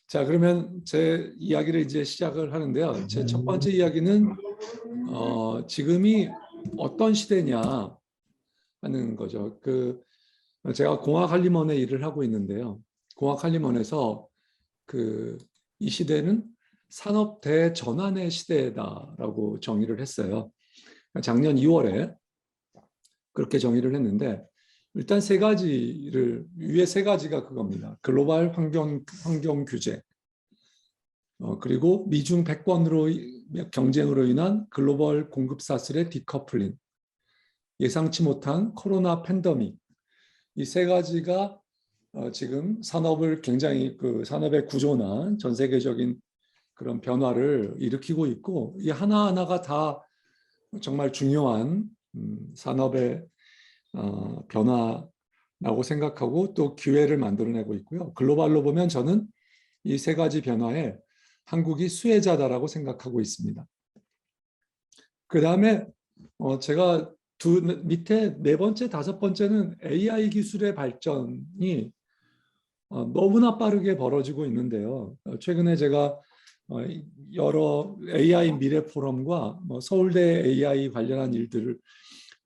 자, 그러면 제 이야기를 이제 시작을 하는데요. 제 첫 번째 이야기는 지금이 어떤 시대냐 하는 거죠. 제가 공학 한림원에 일을 하고 있는데요. 공학 한림원에서 이 시대는 산업 대전환의 시대다라고 정의를 했어요. 작년 2월에 그렇게 정의를 했는데 일단 위에 세 가지가 그겁니다. 글로벌 환경 규제, 그리고 미중 패권으로 경쟁으로 인한 글로벌 공급 사슬의 디커플링, 예상치 못한 코로나 팬데믹, 이 세 가지가 지금 산업을 굉장히 산업의 구조나 전 세계적인 그런 변화를 일으키고 있고, 이 하나하나가 다 정말 중요한 산업의 변화라고 생각하고 또 기회를 만들어내고 있고요. 글로벌로 보면 저는 이 세 가지 변화에 한국이 수혜자다라고 생각하고 있습니다. 그 다음에 제가 밑에 네 번째, 다섯 번째는 AI 기술의 발전이 너무나 빠르게 벌어지고 있는데요. 최근에 제가 여러 AI 미래 포럼과 서울대 AI 관련한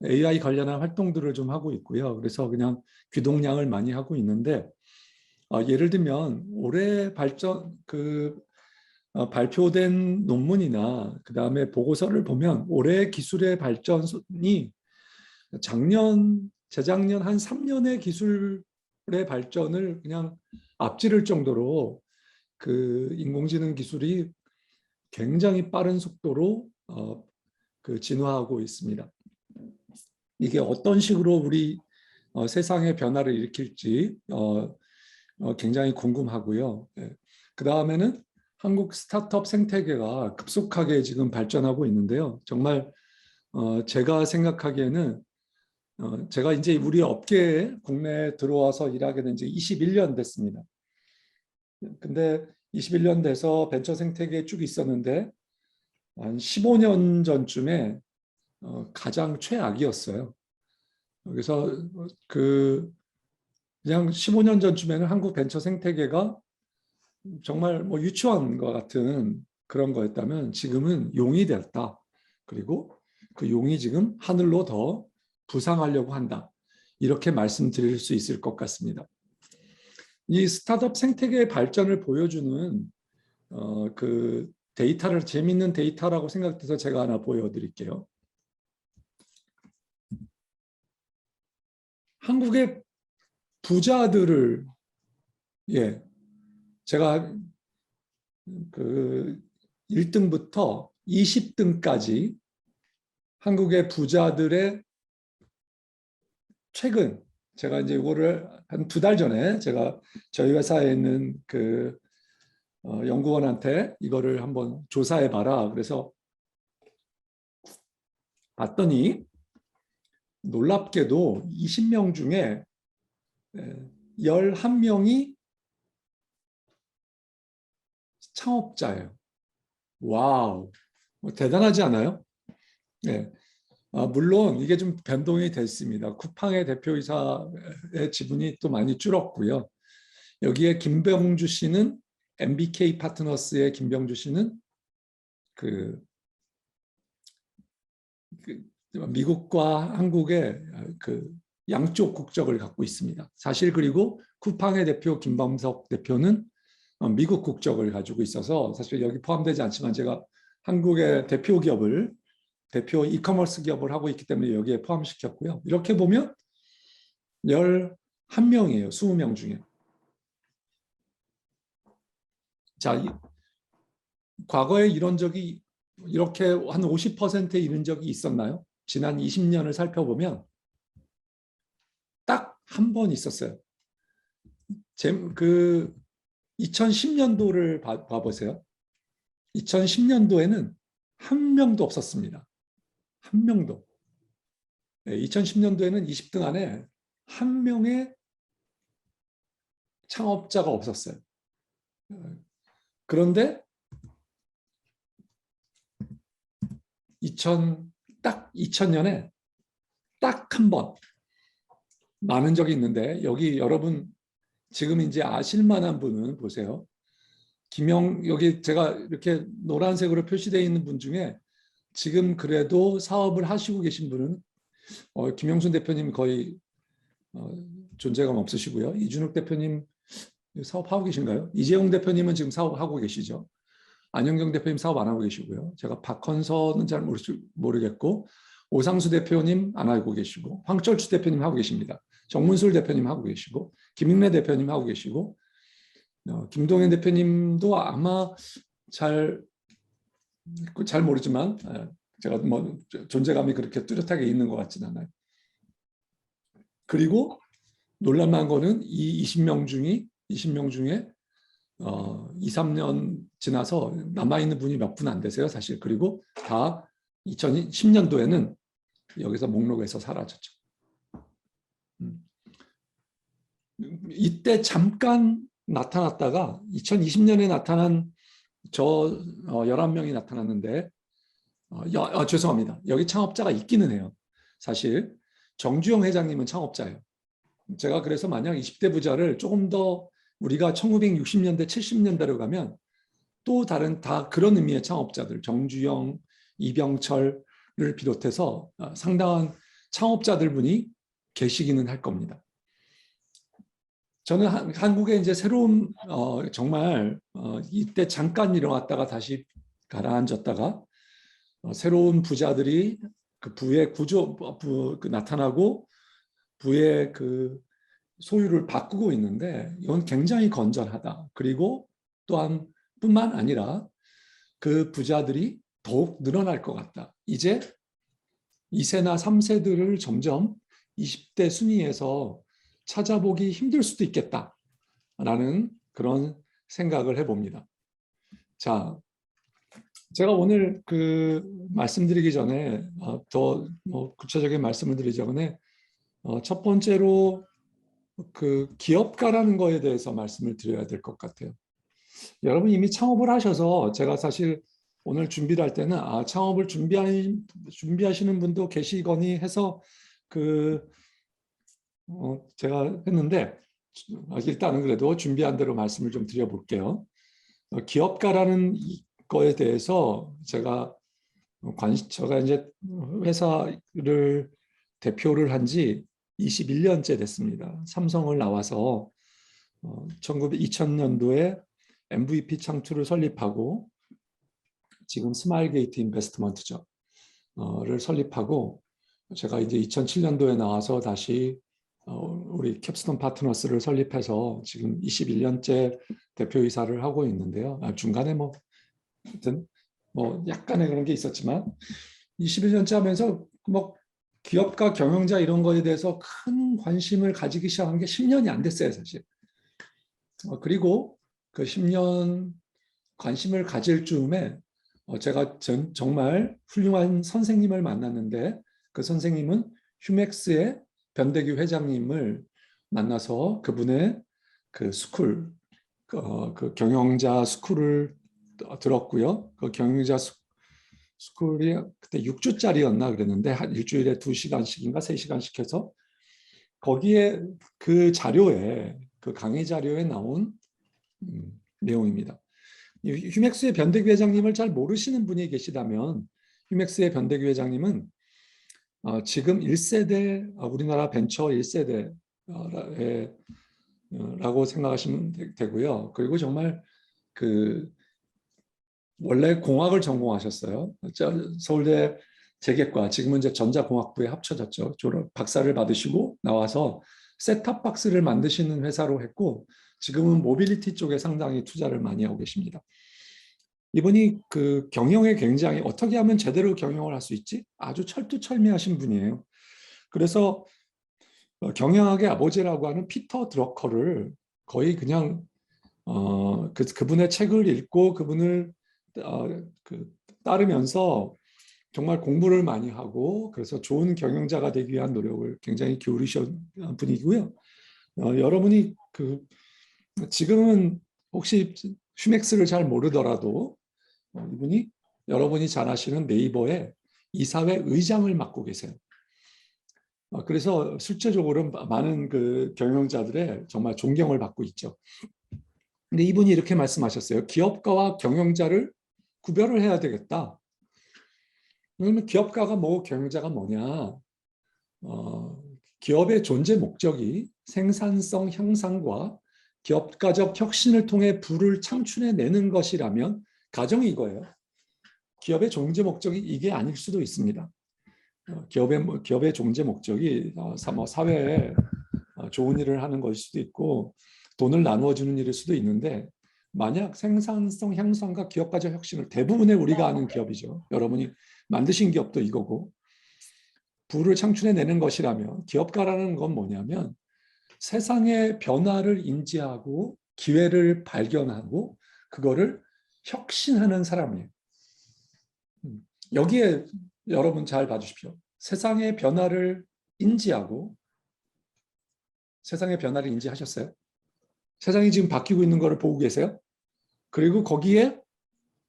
AI 관련한 활동들을 좀 하고 있고요. 그래서 그냥 귀동냥을 많이 하고 있는데, 예를 들면 올해 발표된 논문이나 그 다음에 보고서를 보면 올해 기술의 발전이 재작년 한 3년의 기술의 발전을 그냥 앞지를 정도로 인공지능 기술이 굉장히 빠른 속도로 진화하고 있습니다. 이게 어떤 식으로 우리 세상의 변화를 일으킬지 굉장히 궁금하고요. 그 다음에는 한국 스타트업 생태계가 급속하게 지금 발전하고 있는데요. 정말 제가 생각하기에는 제가 이제 우리 업계에 국내에 들어와서 일하게 된 지 21년 됐습니다. 근데 21년 돼서 벤처 생태계에 쭉 있었는데 한 15년 전쯤에 가장 최악이었어요. 그래서 그냥 15년 전쯤에는 한국 벤처 생태계가 정말 유치원과 같은 그런 거였다면 지금은 용이 됐다. 그리고 그 용이 지금 하늘로 더 부상하려고 한다. 이렇게 말씀드릴 수 있을 것 같습니다. 이 스타트업 생태계의 발전을 보여주는 데이터를 재미있는 데이터라고 생각돼서 제가 하나 보여드릴게요. 한국의 부자들을 제가 1등부터 20등까지 한국의 부자들의 최근 제가 이제 이거를 한 2달 전에 제가 저희 회사에 있는 연구원한테 이거를 한번 조사해 봐라. 그래서 봤더니 놀랍게도 20명 중에 11명이 창업자예요. 와우, 대단하지 않아요? 네. 물론 이게 좀 변동이 됐습니다. 쿠팡의 대표이사의 지분이 또 많이 줄었고요. 여기에 김병주 씨는 MBK 파트너스의 김병주 씨는 미국과 한국의 양쪽 국적을 갖고 있습니다. 사실 그리고 쿠팡의 대표 김범석 대표는 미국 국적을 가지고 있어서 사실 여기 포함되지 않지만 제가 한국의 대표 이커머스 기업을 하고 있기 때문에 여기에 포함시켰고요. 이렇게 보면 11명이에요. 20명 중에. 자, 과거에 이런 적이 이렇게 한 50%에 이른 적이 있었나요? 지난 20년을 살펴보면 딱 한 번 있었어요. 2010년도를 봐보세요. 2010년도에는 한 명도 없었습니다. 한 명도. 2010년도에는 20등 안에 한 명의 창업자가 없었어요. 그런데 딱 2000년에 딱 한 번 많은 적이 있는데 여기 여러분 지금 이제 아실 만한 분은 보세요. 여기 제가 이렇게 노란색으로 표시되어 있는 분 중에 지금 그래도 사업을 하시고 계신 분은 김영순 대표님 거의 존재감 없으시고요. 이준욱 대표님 사업하고 계신가요? 이재용 대표님은 지금 사업하고 계시죠. 안영경 대표님 사업 안 하고 계시고요. 제가 박헌서는 잘 모르겠고 오상수 대표님 안 하고 계시고 황철주 대표님 하고 계십니다. 정문술 대표님 하고 계시고 김익래 대표님 하고 계시고 김동현 대표님도 아마 잘 모르지만 제가 뭐 존재감이 그렇게 뚜렷하게 있는 것 같지는 않아요. 그리고 놀랄만한 거는 이 20명 중에 2, 3년 지나서 남아있는 분이 몇 분 안 되세요, 사실. 그리고 다 2010년도에는 여기서 목록에서 사라졌죠. 이때 잠깐 나타났다가 2020년에 나타난 저 11명이 나타났는데 죄송합니다. 여기 창업자가 있기는 해요. 사실 정주영 회장님은 창업자예요. 제가 그래서 만약 20대 부자를 조금 더 우리가 1960년대, 70년대로 가면 또 다른 다 그런 의미의 창업자들, 정주영, 이병철을 비롯해서 상당한 창업자들 분이 계시기는 할 겁니다. 저는 한국에 이제 새로운 정말 이때 잠깐 일어났다가 다시 가라앉았다가 새로운 부자들이 그 부의 나타나고 부의 그 소유를 바꾸고 있는데 이건 굉장히 건전하다. 그리고 또한 뿐만 아니라 그 부자들이 더욱 늘어날 것 같다. 이제 2세나 3세들을 점점 20대 순위에서 찾아보기 힘들 수도 있겠다라는 그런 생각을 해봅니다. 자, 제가 오늘 말씀드리기 전에 더 구체적인 말씀을 드리기 전에 첫 번째로 기업가라는 거에 대해서 말씀을 드려야 될 것 같아요. 여러분 이미 창업을 하셔서 제가 사실 오늘 준비를 할 때는 창업을 준비하시는 분도 계시거니 해서 제가 했는데 일단은 그래도 준비한 대로 말씀을 좀 드려볼게요. 기업가라는 거에 대해서 제가 이제 회사를 대표를 한 지 21년째 됐습니다. 삼성을 나와서 2000년도에 MVP 창투를 설립하고 지금 스마일게이트 인베스트먼트죠. 를 설립하고 제가 이제 2007년도에 나와서 다시 우리 캡스톤 파트너스를 설립해서 지금 21년째 대표이사를 하고 있는데요. 중간에 하여튼 약간의 그런 게 있었지만 21년째 하면서 기업가 경영자 이런 거에 대해서 큰 관심을 가지기 시작한 게 10년이 안 됐어요, 사실. 그리고 그 10년 관심을 가질 즈음에 제가 정말 훌륭한 선생님을 만났는데 그 선생님은 휴맥스의 변대규 회장님을 만나서 그분의 그 스쿨, 그 경영자 스쿨을 들었고요. 그 경영자 스쿨이 그때 6주짜리였나 그랬는데 한 일주일에 2시간씩인가 3시간씩 해서 거기에 그 자료에 그 강의 자료에 나온 내용입니다. 휴맥스의 변대규 회장님을 잘 모르시는 분이 계시다면 휴맥스의 변대규 회장님은 지금 1세대 우리나라 벤처 1세대라고 생각하시면 되고요. 그리고 정말 원래 공학을 전공하셨어요. 서울대 재계과, 지금은 이제 전자공학부에 합쳐졌죠. 박사를 받으시고 나와서 셋탑박스를 만드시는 회사로 했고 지금은 모빌리티 쪽에 상당히 투자를 많이 하고 계십니다. 이분이 그 경영에 굉장히 어떻게 하면 제대로 경영을 할 수 있지? 아주 철두철미하신 분이에요. 그래서 경영학의 아버지라고 하는 피터 드러커를 거의 그냥 그분의 책을 읽고 그분을 따르면서 정말 공부를 많이 하고 그래서 좋은 경영자가 되기 위한 노력을 굉장히 기울이신 분이고요. 여러분이 지금은 혹시 휴맥스를 잘 모르더라도 이분이 여러분이 잘 아시는 네이버의 이사회 의장을 맡고 계세요. 그래서 실제적으로 많은 그 경영자들의 정말 존경을 받고 있죠. 근데 이분이 이렇게 말씀하셨어요. 기업가와 경영자를 구별을 해야 되겠다. 그러면 기업가가 뭐고 경영자가 뭐냐? 기업의 존재 목적이 생산성 향상과 기업가적 혁신을 통해 부를 창출해내는 것이라면 가정이 이거예요. 기업의 존재 목적이 이게 아닐 수도 있습니다. 기업의 존재 목적이 사회에 좋은 일을 하는 것일 수도 있고 돈을 나누어주는 일일 수도 있는데 만약 생산성 향상과 기업가적 혁신을 대부분의 우리가 아는 기업이죠. 여러분이 만드신 기업도 이거고 부를 창출해내는 것이라면 기업가라는 건 뭐냐면 세상의 변화를 인지하고 기회를 발견하고 그거를 혁신하는 사람이에요. 여기에 여러분 잘 봐주십시오. 세상의 변화를 인지하고 세상의 변화를 인지하셨어요? 세상이 지금 바뀌고 있는 것을 보고 계세요? 그리고 거기에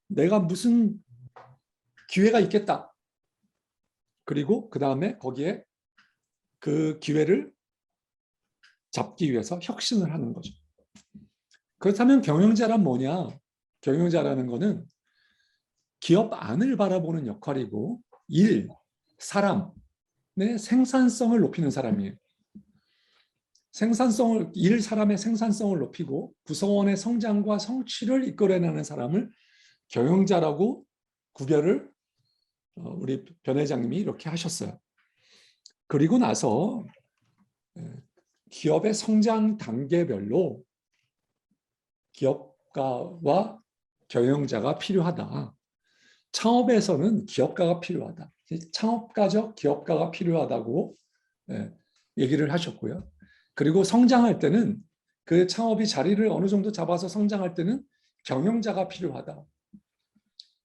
내가 무슨 기회가 있겠다. 그리고 그 다음에 거기에 그 기회를 잡기 위해서 혁신을 하는 거죠. 그렇다면 경영자란 뭐냐? 경영자라는 거는 기업 안을 바라보는 역할이고 일, 사람의 생산성을 높이는 사람이에요. 사람의 생산성을 높이고 구성원의 성장과 성취를 이끌어내는 사람을 경영자라고 구별을 우리 변 회장님이 이렇게 하셨어요. 그리고 나서 기업의 성장 단계별로 기업가와 경영자가 필요하다. 창업에서는 기업가가 필요하다. 창업가적 기업가가 필요하다고 얘기를 하셨고요. 그리고 성장할 때는 그 창업이 자리를 어느 정도 잡아서 성장할 때는 경영자가 필요하다.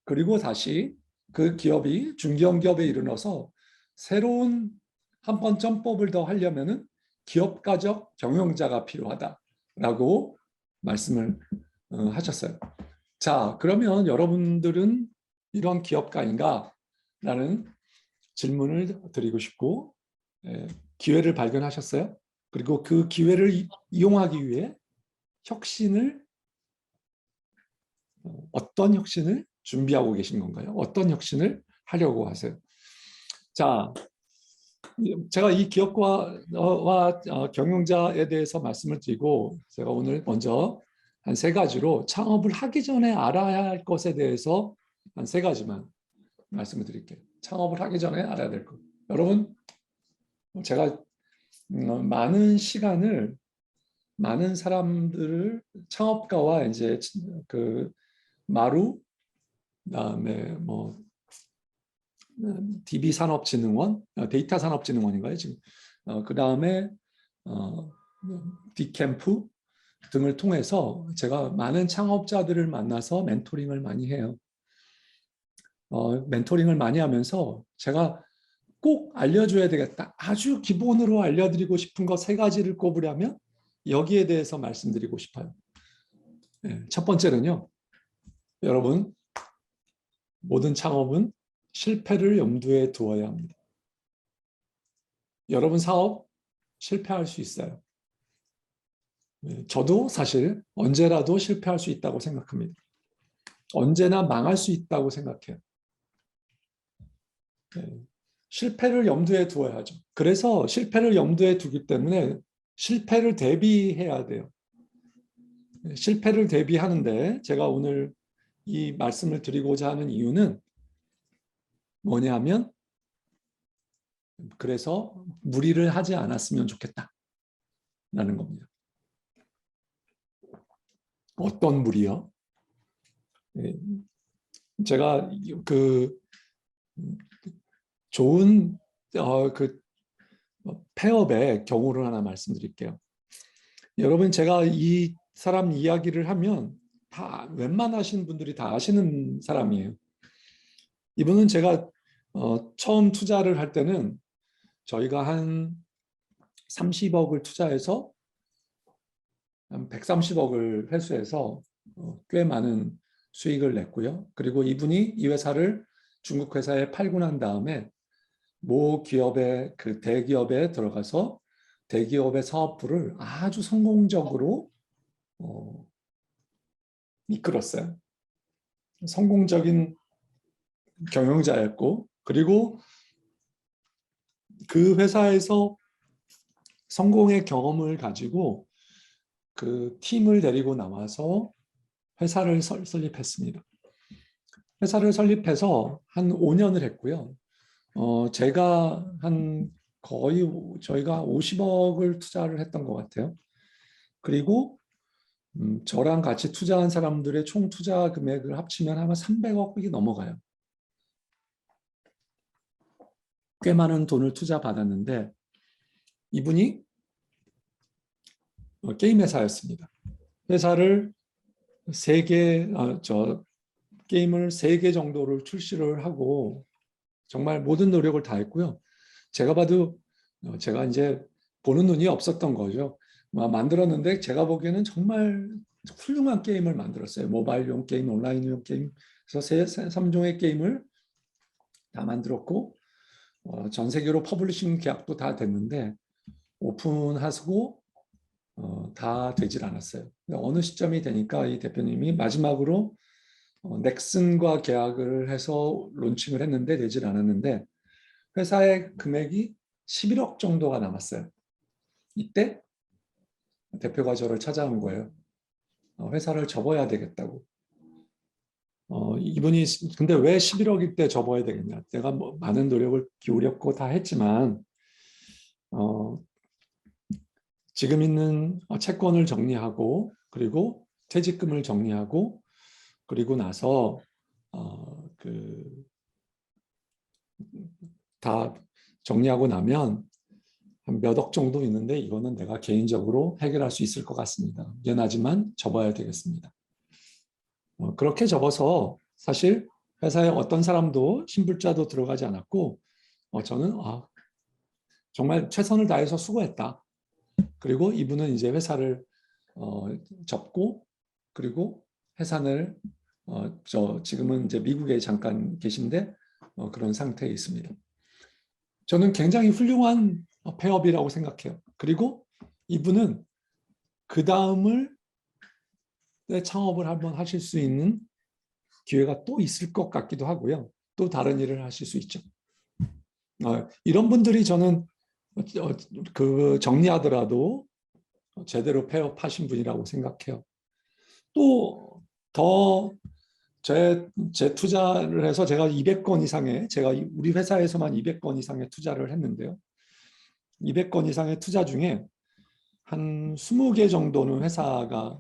그리고 다시 그 기업이 중견기업에 이르러서 새로운 한 번 점법을 더 하려면은 기업가적 경영자가 필요하다라고 말씀을 하셨어요. 자, 그러면 여러분들은 이런 기업가인가? 라는 질문을 드리고 싶고 기회를 발견하셨어요? 그리고 그 기회를 이용하기 위해 어떤 혁신을 준비하고 계신 건가요? 어떤 혁신을 하려고 하세요? 자, 제가 이 기업과 경영자에 대해서 말씀을 드리고 제가 오늘 먼저 한 3가지로 창업을 하기 전에 알아야 할 것에 대해서 한 3가지만 말씀을 드릴게요. 창업을 하기 전에 알아야 될 것. 여러분, 제가 많은 시간을 많은 사람들을 창업가와 이제 그 마루 그다음에 뭐 DB산업진흥원, 데이터산업진흥원인가요 지금? 그다음에 디캠프 등을 통해서 제가 많은 창업자들을 만나서 멘토링을 많이 해요. 멘토링을 많이 하면서 제가 꼭 알려줘야 되겠다. 아주 기본으로 알려드리고 싶은 거 3가지를 꼽으려면 여기에 대해서 말씀드리고 싶어요. 첫 번째는요. 여러분, 모든 창업은 실패를 염두에 두어야 합니다. 여러분 사업 실패할 수 있어요. 저도 사실 언제라도 실패할 수 있다고 생각합니다. 언제나 망할 수 있다고 생각해요. 실패를 염두에 두어야죠. 그래서 실패를 염두에 두기 때문에 실패를 대비해야 돼요. 실패를 대비하는데 제가 오늘 이 말씀을 드리고자 하는 이유는 뭐냐면 그래서 무리를 하지 않았으면 좋겠다라는 겁니다. 어떤 무리요? 제가 그 좋은 그 폐업의 경우를 하나 말씀드릴게요. 여러분 제가 이 사람 이야기를 하면 다 웬만하신 분들이 다 아시는 사람이에요. 이분은 제가 처음 투자를 할 때는 저희가 한 30억을 투자해서 한 130억을 회수해서 꽤 많은 수익을 냈고요. 그리고 이분이 이 회사를 중국 회사에 팔고 난 다음에 모 기업의 그 대기업에 들어가서 대기업의 사업부를 아주 성공적으로 이끌었어요. 성공적인 경영자였고, 그리고 그 회사에서 성공의 경험을 가지고 그 팀을 데리고 나와서 회사를 설립했습니다. 회사를 설립해서 한 5년을 했고요. 제가 한 거의 저희가 50억을 투자를 했던 것 같아요. 그리고 저랑 같이 투자한 사람들의 총 투자 금액을 합치면 아마 300억이 넘어가요. 꽤 많은 돈을 투자 받았는데 이분이 게임 회사였습니다. 회사를 게임을 3개 정도를 출시를 하고 정말 모든 노력을 다했고요. 제가 봐도 제가 이제 보는 눈이 없었던 거죠. 만들었는데 제가 보기에는 정말 훌륭한 게임을 만들었어요. 모바일용 게임, 온라인용 게임. 그래서 3종의 게임을 다 만들었고 전 세계로 퍼블리싱 계약도 다 됐는데 오픈하고 다 되질 않았어요. 어느 시점이 되니까 이 대표님이 마지막으로 넥슨과 계약을 해서 론칭을 했는데 되질 않았는데 회사의 금액이 11억 정도가 남았어요. 이때 대표가 저를 찾아온 거예요. 회사를 접어야 되겠다고. 이분이 근데 왜 11억일 때 접어야 되겠냐? 내가 뭐 많은 노력을 기울였고 다 했지만 지금 있는 채권을 정리하고 그리고 퇴직금을 정리하고 그리고 나서 다 정리하고 나면 한 몇 억 정도 있는데 이거는 내가 개인적으로 해결할 수 있을 것 같습니다. 미안하지만 접어야 되겠습니다. 그렇게 접어서 사실 회사에 어떤 사람도 신불자도 들어가지 않았고 저는 정말 최선을 다해서 수고했다. 그리고 이분은 이제 회사를 접고 그리고 해산을 지금은 이제 미국에 잠깐 계신데 그런 상태에 있습니다. 저는 굉장히 훌륭한 폐업이라고 생각해요. 그리고 이분은 그 다음을 창업을 한번 하실 수 있는 기회가 또 있을 것 같기도 하고요. 또 다른 일을 하실 수 있죠. 이런 분들이 저는 정리하더라도 제대로 폐업하신 분이라고 생각해요. 또 더 제 투자를 해서 제가 200건 이상의 제가 우리 회사에서만 200건 이상의 투자를 했는데요. 200건 이상의 투자 중에 한 20개 정도는 회사가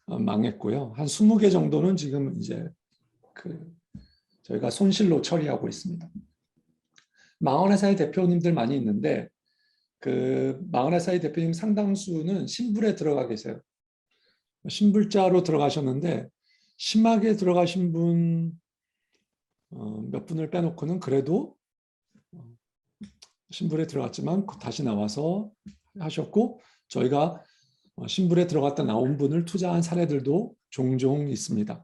망했고요. 한 20개 정도는 지금 이제 저희가 손실로 처리하고 있습니다. 망한 회사의 대표님들 많이 있는데 망한 회사의 대표님 상당수는 신불에 들어가 계세요. 신불자로 들어가셨는데 심하게 들어가신 분 몇 분을 빼놓고는 그래도 신불에 들어갔지만 다시 나와서 하셨고 저희가 신불에 들어갔다 나온 분을 투자한 사례들도 종종 있습니다.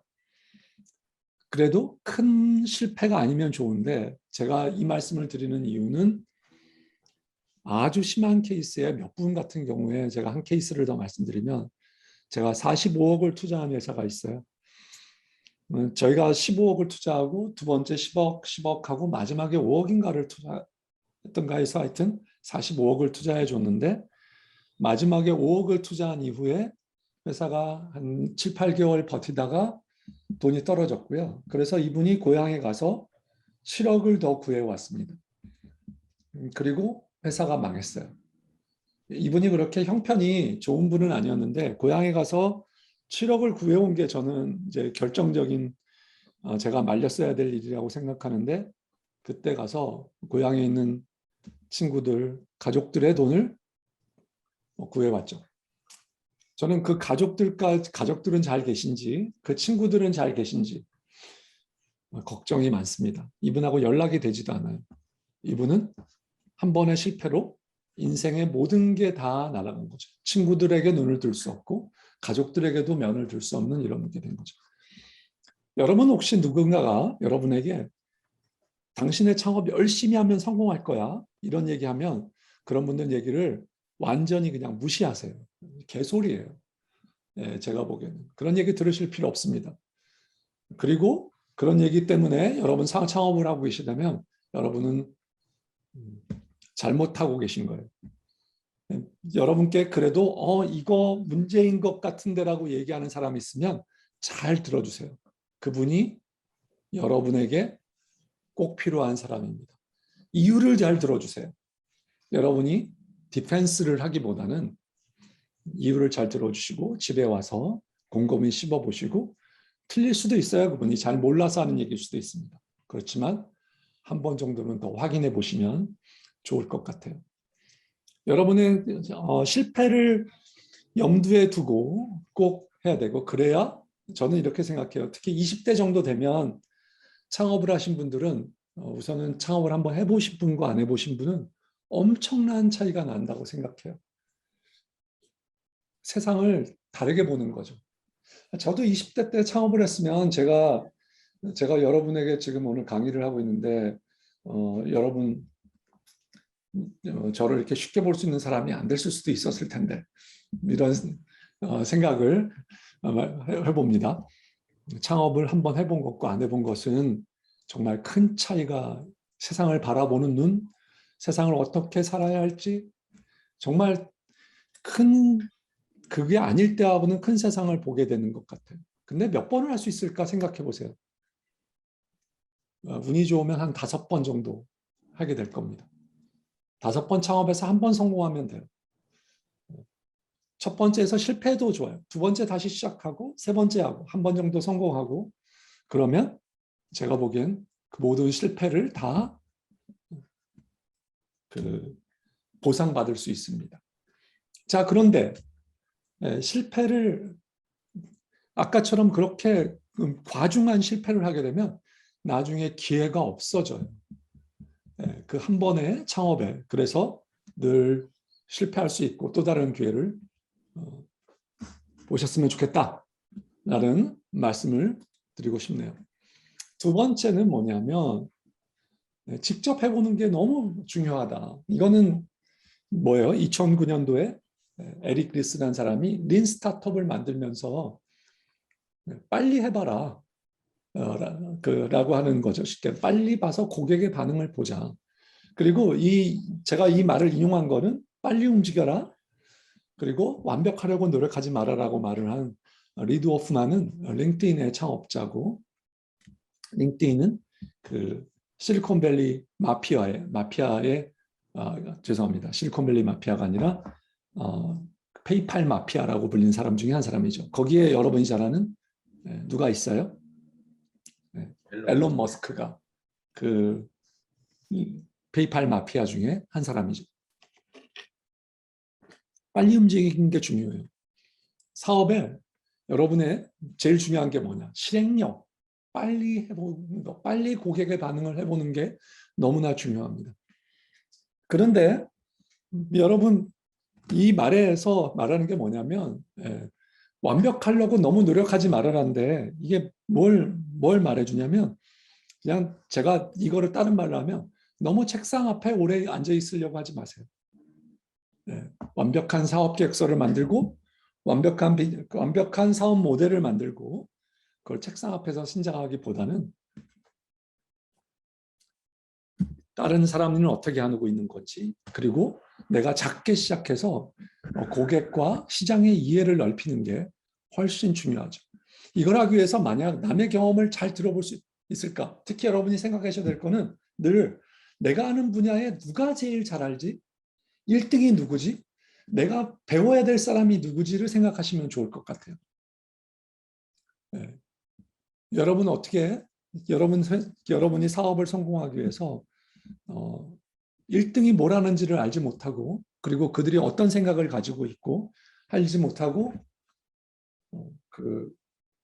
그래도 큰 실패가 아니면 좋은데 제가 이 말씀을 드리는 이유는 아주 심한 케이스에 몇 분 같은 경우에 제가 한 케이스를 더 말씀드리면 제가 45억을 투자한 회사가 있어요. 저희가 15억을 투자하고 두 번째 10억 하고 마지막에 5억인가를 투자했던가 해서 하여튼 45억을 투자해 줬는데 마지막에 5억을 투자한 이후에 회사가 한 7, 8개월 버티다가 돈이 떨어졌고요. 그래서 이분이 고향에 가서 7억을 더 구해왔습니다. 그리고 회사가 망했어요. 이분이 그렇게 형편이 좋은 분은 아니었는데 고향에 가서 7억을 구해온 게 저는 이제 결정적인 제가 말렸어야 될 일이라고 생각하는데 그때 가서 고향에 있는 친구들, 가족들의 돈을 구해왔죠. 저는 그 가족들은 잘 계신지 그 친구들은 잘 계신지 걱정이 많습니다. 이분하고 연락이 되지도 않아요. 이분은 한 번의 실패로 인생의 모든 게 다 날아간 거죠. 친구들에게 눈을 들 수 없고 가족들에게도 면을 들 수 없는 이런 게 된 거죠. 여러분 혹시 누군가가 여러분에게 당신의 창업 열심히 하면 성공할 거야 이런 얘기하면 그런 분들 얘기를 완전히 그냥 무시하세요. 개소리예요. 제가 보기에는 그런 얘기 들으실 필요 없습니다. 그리고 그런 얘기 때문에 여러분 창업을 하고 계시다면 여러분은 잘못하고 계신 거예요. 여러분께 그래도 이거 문제인 것 같은데라고 얘기하는 사람이 있으면 잘 들어주세요. 그분이 여러분에게 꼭 필요한 사람입니다. 이유를 잘 들어주세요. 여러분이 디펜스를 하기보다는 이유를 잘 들어주시고 집에 와서 곰곰이 씹어보시고 틀릴 수도 있어요. 그분이 잘 몰라서 하는 얘기일 수도 있습니다. 그렇지만 한 번 정도는 더 확인해 보시면 좋을 것 같아요. 여러분의 실패를 염두에 두고 꼭 해야 되고 그래야 저는 이렇게 생각해요. 특히 20대 정도 되면 창업을 하신 분들은 우선은 창업을 한번 해보신 분과 안 해보신 분은 엄청난 차이가 난다고 생각해요. 세상을 다르게 보는 거죠. 저도 20대 때 창업을 했으면 제가 여러분에게 지금 오늘 강의를 하고 있는데 여러분 저를 이렇게 쉽게 볼 수 있는 사람이 안 됐을 수도 있었을 텐데 이런 생각을 해봅니다. 창업을 한번 해본 것과 안 해본 것은 정말 큰 차이가 세상을 바라보는 눈, 세상을 어떻게 살아야 할지 정말 큰 그게 아닐 때하고는 큰 세상을 보게 되는 것 같아요. 근데 몇 번을 할 수 있을까 생각해 보세요. 운이 좋으면 한 5번 정도 하게 될 겁니다. 5번 창업해서 한 번 성공하면 돼요. 첫 번째에서 실패해도 좋아요. 두 번째 다시 시작하고 세 번째 하고 한 번 정도 성공하고 그러면 제가 보기엔 그 모든 실패를 다 보상받을 수 있습니다. 자, 그런데 실패를 아까처럼 그렇게 과중한 실패를 하게 되면 나중에 기회가 없어져요. 그 한 번의 창업에 그래서 늘 실패할 수 있고 또 다른 기회를 보셨으면 좋겠다라는 말씀을 드리고 싶네요. 두 번째는 뭐냐면 직접 해보는 게 너무 중요하다. 이거는 뭐예요? 2009년도에 에릭 리스라는 사람이 린 스타트업을 만들면서 빨리 해봐라 라고 하는 거죠. 쉽게 빨리 봐서 고객의 반응을 보자. 그리고 제가 이 말을 인용한 거는 빨리 움직여라. 그리고 완벽하려고 노력하지 말아라고 말을 한 리드 오프만은 링크드인의 창업자고 링크드인은 그 실리콘밸리 마피아의 죄송합니다. 실리콘밸리 마피아가 아니라 페이팔 마피아라고 불리는 사람 중에 한 사람이죠. 거기에 여러분이 잘 아는 누가 있어요? 앨런 머스크가 그 페이팔 마피아 중에 한 사람이죠. 빨리 움직이는 게 중요해요. 사업에 여러분의 제일 중요한 게 뭐냐? 실행력. 빨리 해보는 거, 빨리 고객의 반응을 해보는 게 너무나 중요합니다. 그런데 여러분 이 말에서 말하는 게 뭐냐면 완벽하려고 너무 노력하지 말아라는데 이게 뭘 말해주냐면 그냥 제가 이거를 다른 말로 하면 너무 책상 앞에 오래 앉아 있으려고 하지 마세요. 완벽한 사업 계획서를 만들고 완벽한 사업 모델을 만들고 그걸 책상 앞에서 신장하기보다는 다른 사람은 어떻게 하고 있는 건지 그리고 내가 작게 시작해서 고객과 시장의 이해를 넓히는 게 훨씬 중요하죠. 이걸 하기 위해서 만약 남의 경험을 잘 들어볼 수 있을까? 특히 여러분이 생각하셔야 될 거는 늘 내가 아는 분야에 누가 제일 잘 알지? 1등이 누구지? 내가 배워야 될 사람이 누구지를 생각하시면 좋을 것 같아요. 네. 여러분 어떻게 여러분이 사업을 성공하기 위해서 1등이 뭘 하는지를 알지 못하고 그리고 그들이 어떤 생각을 가지고 있고 알지 못하고 그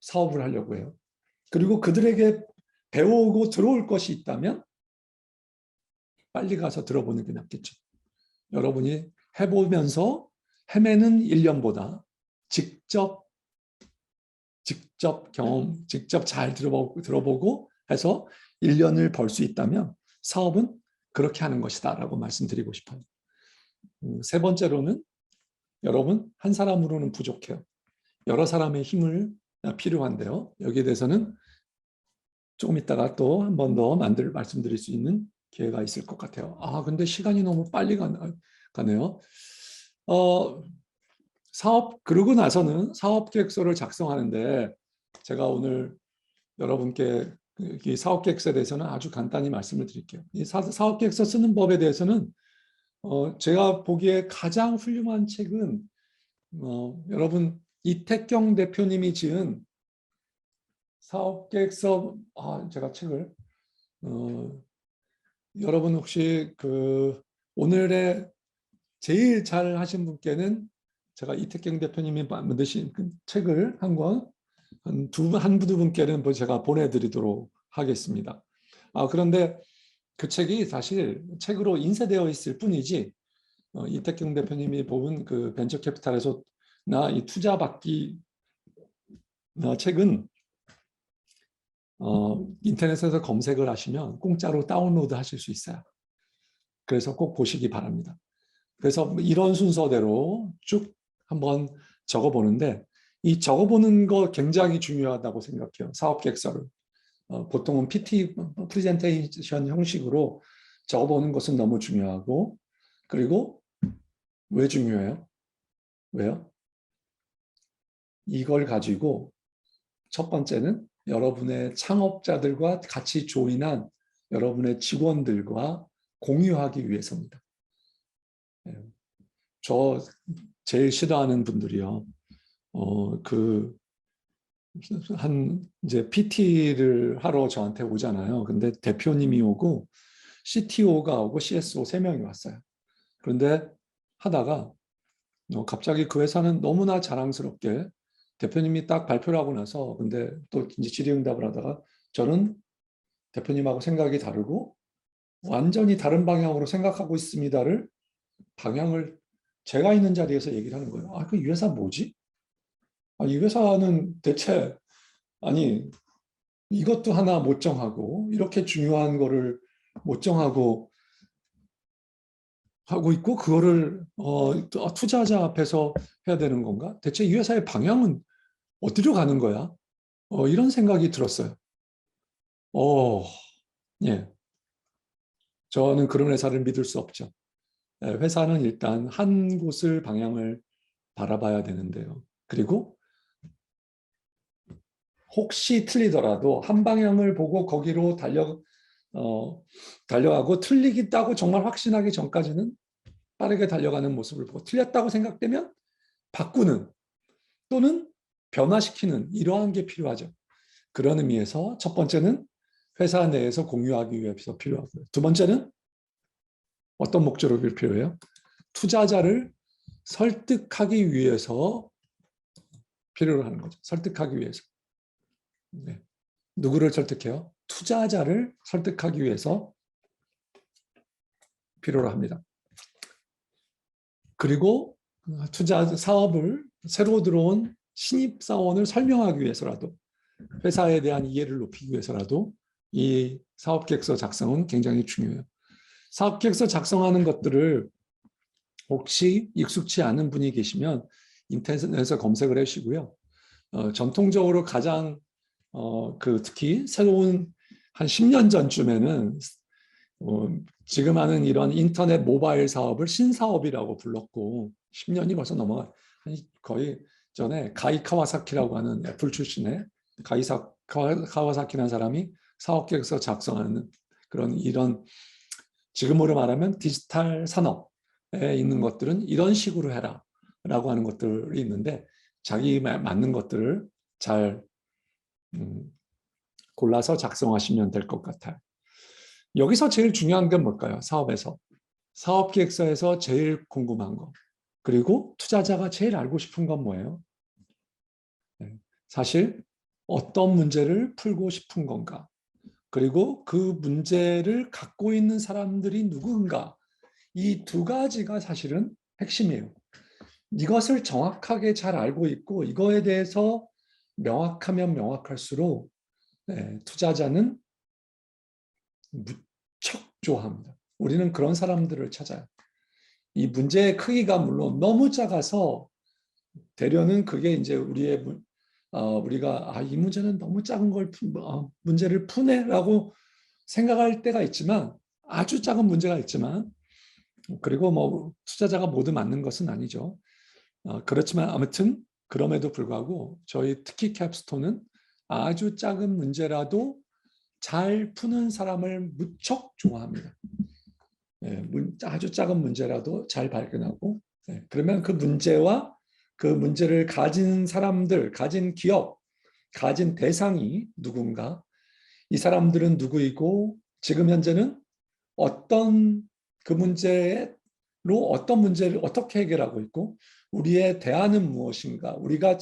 사업을 하려고 해요. 그리고 그들에게 배우고 들어올 것이 있다면 빨리 가서 들어보는 게 낫겠죠. 여러분이 해보면서 헤매는 1년보다 직접 잘 들어보고 해서 1년을 벌 수 있다면 사업은 그렇게 하는 것이다 라고 말씀드리고 싶어요. 세 번째로는 여러분 한 사람으로는 부족해요. 여러 사람의 힘을 필요한데요. 여기에 대해서는 조금 있다가 또 한 번 더 말씀드릴 수 있는 기회가 있을 것 같아요. 근데 시간이 너무 빨리 가네요. 그러고 나서는 사업 계획서를 작성하는데 제가 오늘 여러분께 이 사업 계획서에 대해서는 아주 간단히 말씀을 드릴게요. 이 사업 계획서 쓰는 법에 대해서는 제가 보기에 가장 훌륭한 책은 여러분 이택경 대표님이 지은 사업 계획서 제가 책을 여러분 혹시 오늘의 제일 잘 하신 분께는 제가 이택경 대표님이 만드신 그 책을 한 권, 한두 분께는 제가 보내드리도록 하겠습니다. 그런데 그 책이 사실 책으로 인쇄되어 있을 뿐이지 이택경 대표님이 뽑은 그 벤처 캐피탈에서나 이 투자 받기 책은 인터넷에서 검색을 하시면 공짜로 다운로드 하실 수 있어요. 그래서 꼭 보시기 바랍니다. 그래서 이런 순서대로 쭉 한번 적어보는데 이 적어보는 거 굉장히 중요하다고 생각해요. 사업 계획서를. 보통은 PT, 프레젠테이션 형식으로 적어보는 것은 너무 중요하고 그리고 왜 중요해요? 왜요? 이걸 가지고 첫 번째는 여러분의 창업자들과 같이 조인한 여러분의 직원들과 공유하기 위해서입니다. 저 제일 싫어하는 분들이요. 이제 PT를 하러 저한테 오잖아요. 근데 대표님이 오고 CTO가 오고 CSO 3명이 왔어요. 그런데 하다가 갑자기 그 회사는 너무나 자랑스럽게 대표님이 딱 발표를 하고 나서 근데 또 이제 질의응답을 하다가 저는 대표님하고 생각이 다르고 완전히 다른 방향으로 생각하고 있습니다를 방향을 제가 있는 자리에서 얘기를 하는 거예요. 이 회사 뭐지? 이 회사는 대체 아니 이것도 하나 못 정하고 이렇게 중요한 거를 못 정하고 하고 있고 그거를 투자자 앞에서 해야 되는 건가? 대체 이 회사의 방향은 어디로 가는 거야? 이런 생각이 들었어요. 예. 저는 그런 회사를 믿을 수 없죠. 회사는 일단 한 곳을 방향을 바라봐야 되는데요. 그리고 혹시 틀리더라도 한 방향을 보고 거기로 달려가고 틀리겠다고 정말 확신하기 전까지는 빠르게 달려가는 모습을 보고 틀렸다고 생각되면 바꾸는 또는 변화시키는 이러한 게 필요하죠. 그런 의미에서 첫 번째는 회사 내에서 공유하기 위해서 필요하고요. 두 번째는 어떤 목적으로 필요해요? 투자자를 설득하기 위해서 필요로 하는 거죠. 설득하기 위해서. 네. 누구를 설득해요? 투자자를 설득하기 위해서 필요로 합니다. 그리고 투자 사업을 새로 들어온 신입 사원을 설명하기 위해서라도 회사에 대한 이해를 높이기 위해서라도 이 사업계획서 작성은 굉장히 중요해요. 사업계획서 작성하는 것들을 혹시 익숙치 않은 분이 계시면 인터넷에서 검색을 하시고요. 전통적으로 가장 특히 새로운 한 10년 전쯤에는 지금 하는 이런 인터넷 모바일 사업을 신사업이라고 불렀고 10년이 벌써 넘어가 거의 전에 가이 카와사키라고 하는 애플 출신의 카와사키라는 사람이 사업계획서 작성하는 이런 지금으로 말하면 디지털 산업에 있는 것들은 이런 식으로 해라 라고 하는 것들이 있는데 자기 맞는 것들을 잘 골라서 작성하시면 될 것 같아요. 여기서 제일 중요한 건 뭘까요? 사업에서. 사업기획서에서 제일 궁금한 거. 그리고 투자자가 제일 알고 싶은 건 뭐예요? 사실 어떤 문제를 풀고 싶은 건가? 그리고 그 문제를 갖고 있는 사람들이 누구인가? 이 두 가지가 사실은 핵심이에요. 이것을 정확하게 잘 알고 있고 이거에 대해서 명확하면 명확할수록 투자자는 무척 좋아합니다. 우리는 그런 사람들을 찾아요. 이 문제의 크기가 물론 너무 작아서 되려는 그게 이제 우리가 이 문제는 너무 작은 걸 문제를 푸네라고 생각할 때가 있지만, 아주 작은 문제가 있지만, 그리고 뭐 투자자가 모두 맞는 것은 아니죠. 그렇지만 아무튼 그럼에도 불구하고 저희 특히 캡스톤은 아주 작은 문제라도 잘 푸는 사람을 무척 좋아합니다. 아주 작은 문제라도 잘 발견하고, 그러면 그 문제와 그 문제를 가진 사람들, 가진 기업, 가진 대상이 누군가, 이 사람들은 누구이고 지금 현재는 어떤 그 문제로 어떤 문제를 어떻게 해결하고 있고, 우리의 대안은 무엇인가, 우리가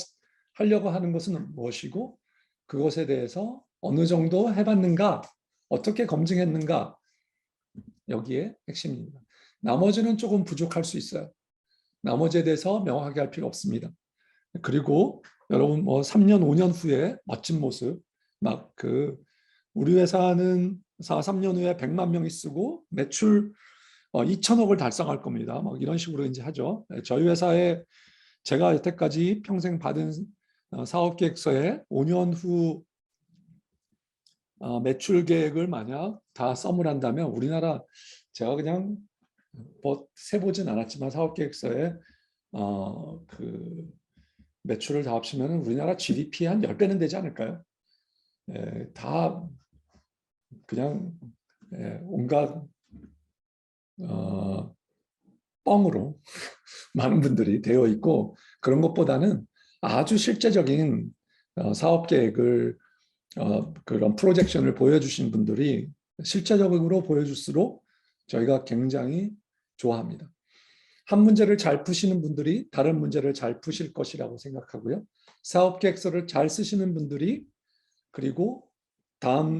하려고 하는 것은 무엇이고, 그것에 대해서 어느 정도 해봤는가, 어떻게 검증했는가, 여기에 핵심입니다. 나머지는 조금 부족할 수 있어요. 나머지에 대해서 명확하게 할 필요 없습니다. 그리고 여러분 뭐 3년, 5년 후에 멋진 모습, 우리 회사는 3년 후에 100만 명이 쓰고 매출 2천억을 달성할 겁니다. 막 이런 식으로 이제 하죠. 저희 회사에 제가 여태까지 평생 받은 사업 계획서에 5년 후 매출 계획을 만약 다 써물한다면 우리나라, 제가 그냥 뭐 세보진 않았지만 사업 계획서에 그 매출을 다 합치면 우리나라 GDP 한 10배는 되지 않을까요? 다 그냥 온갖 뻥으로 많은 분들이 되어 있고, 그런 것보다는 아주 실제적인 사업 계획을 그런 프로젝션을 보여주신 분들이 실제적으로 보여줄수록 저희가 굉장히 좋아합니다. 한 문제를 잘 푸시는 분들이 다른 문제를 잘 푸실 것이라고 생각하고요. 사업 계획서를 잘 쓰시는 분들이, 그리고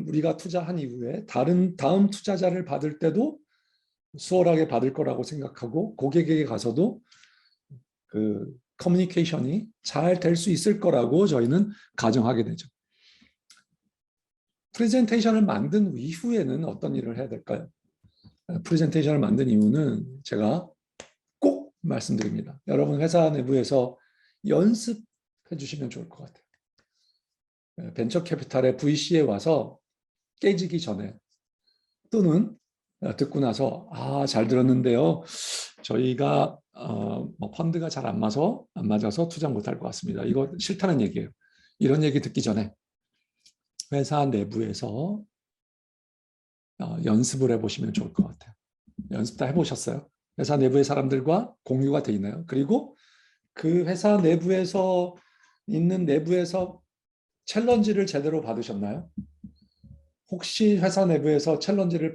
우리가 투자한 이후에 다음 투자자를 받을 때도 수월하게 받을 거라고 생각하고, 고객에게 가서도 그 커뮤니케이션이 잘 될 수 있을 거라고 저희는 가정하게 되죠. 프레젠테이션을 만든 이후에는 어떤 일을 해야 될까요? 프레젠테이션을 만든 이유는 제가 꼭 말씀드립니다. 여러분 회사 내부에서 연습해 주시면 좋을 것 같아요. 벤처 캐피탈의 VC에 와서 깨지기 전에, 또는 듣고 나서 잘 들었는데요, 저희가 뭐 펀드가 잘 안 맞아서 투자 못할 것 같습니다. 이거 싫다는 얘기예요. 이런 얘기 듣기 전에 회사 내부에서 연습을 해보시면 좋을 것 같아요. 연습 다 해보셨어요? 회사 내부의 사람들과 공유가 돼 있나요? 그리고 그 회사 내부에서 챌린지를 제대로 받으셨나요? 혹시 회사 내부에서 챌린지를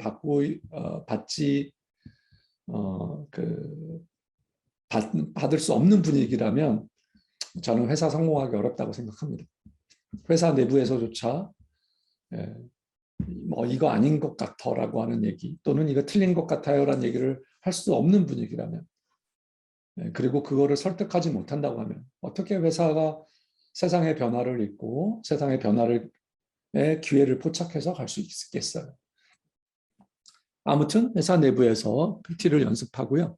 받을 수 없는 분위기라면 저는 회사 성공하기 어렵다고 생각합니다. 회사 내부에서조차 뭐 이거 아닌 것 같아라고 하는 얘기, 또는 이거 틀린 것 같아요라는 얘기를 할 수 없는 분위기라면, 그리고 그거를 설득하지 못한다고 하면 어떻게 회사가 세상의 변화를 읽고 세상의 변화를 기회를 포착해서 갈 수 있겠어요. 아무튼 회사 내부에서 PT를 연습하고요.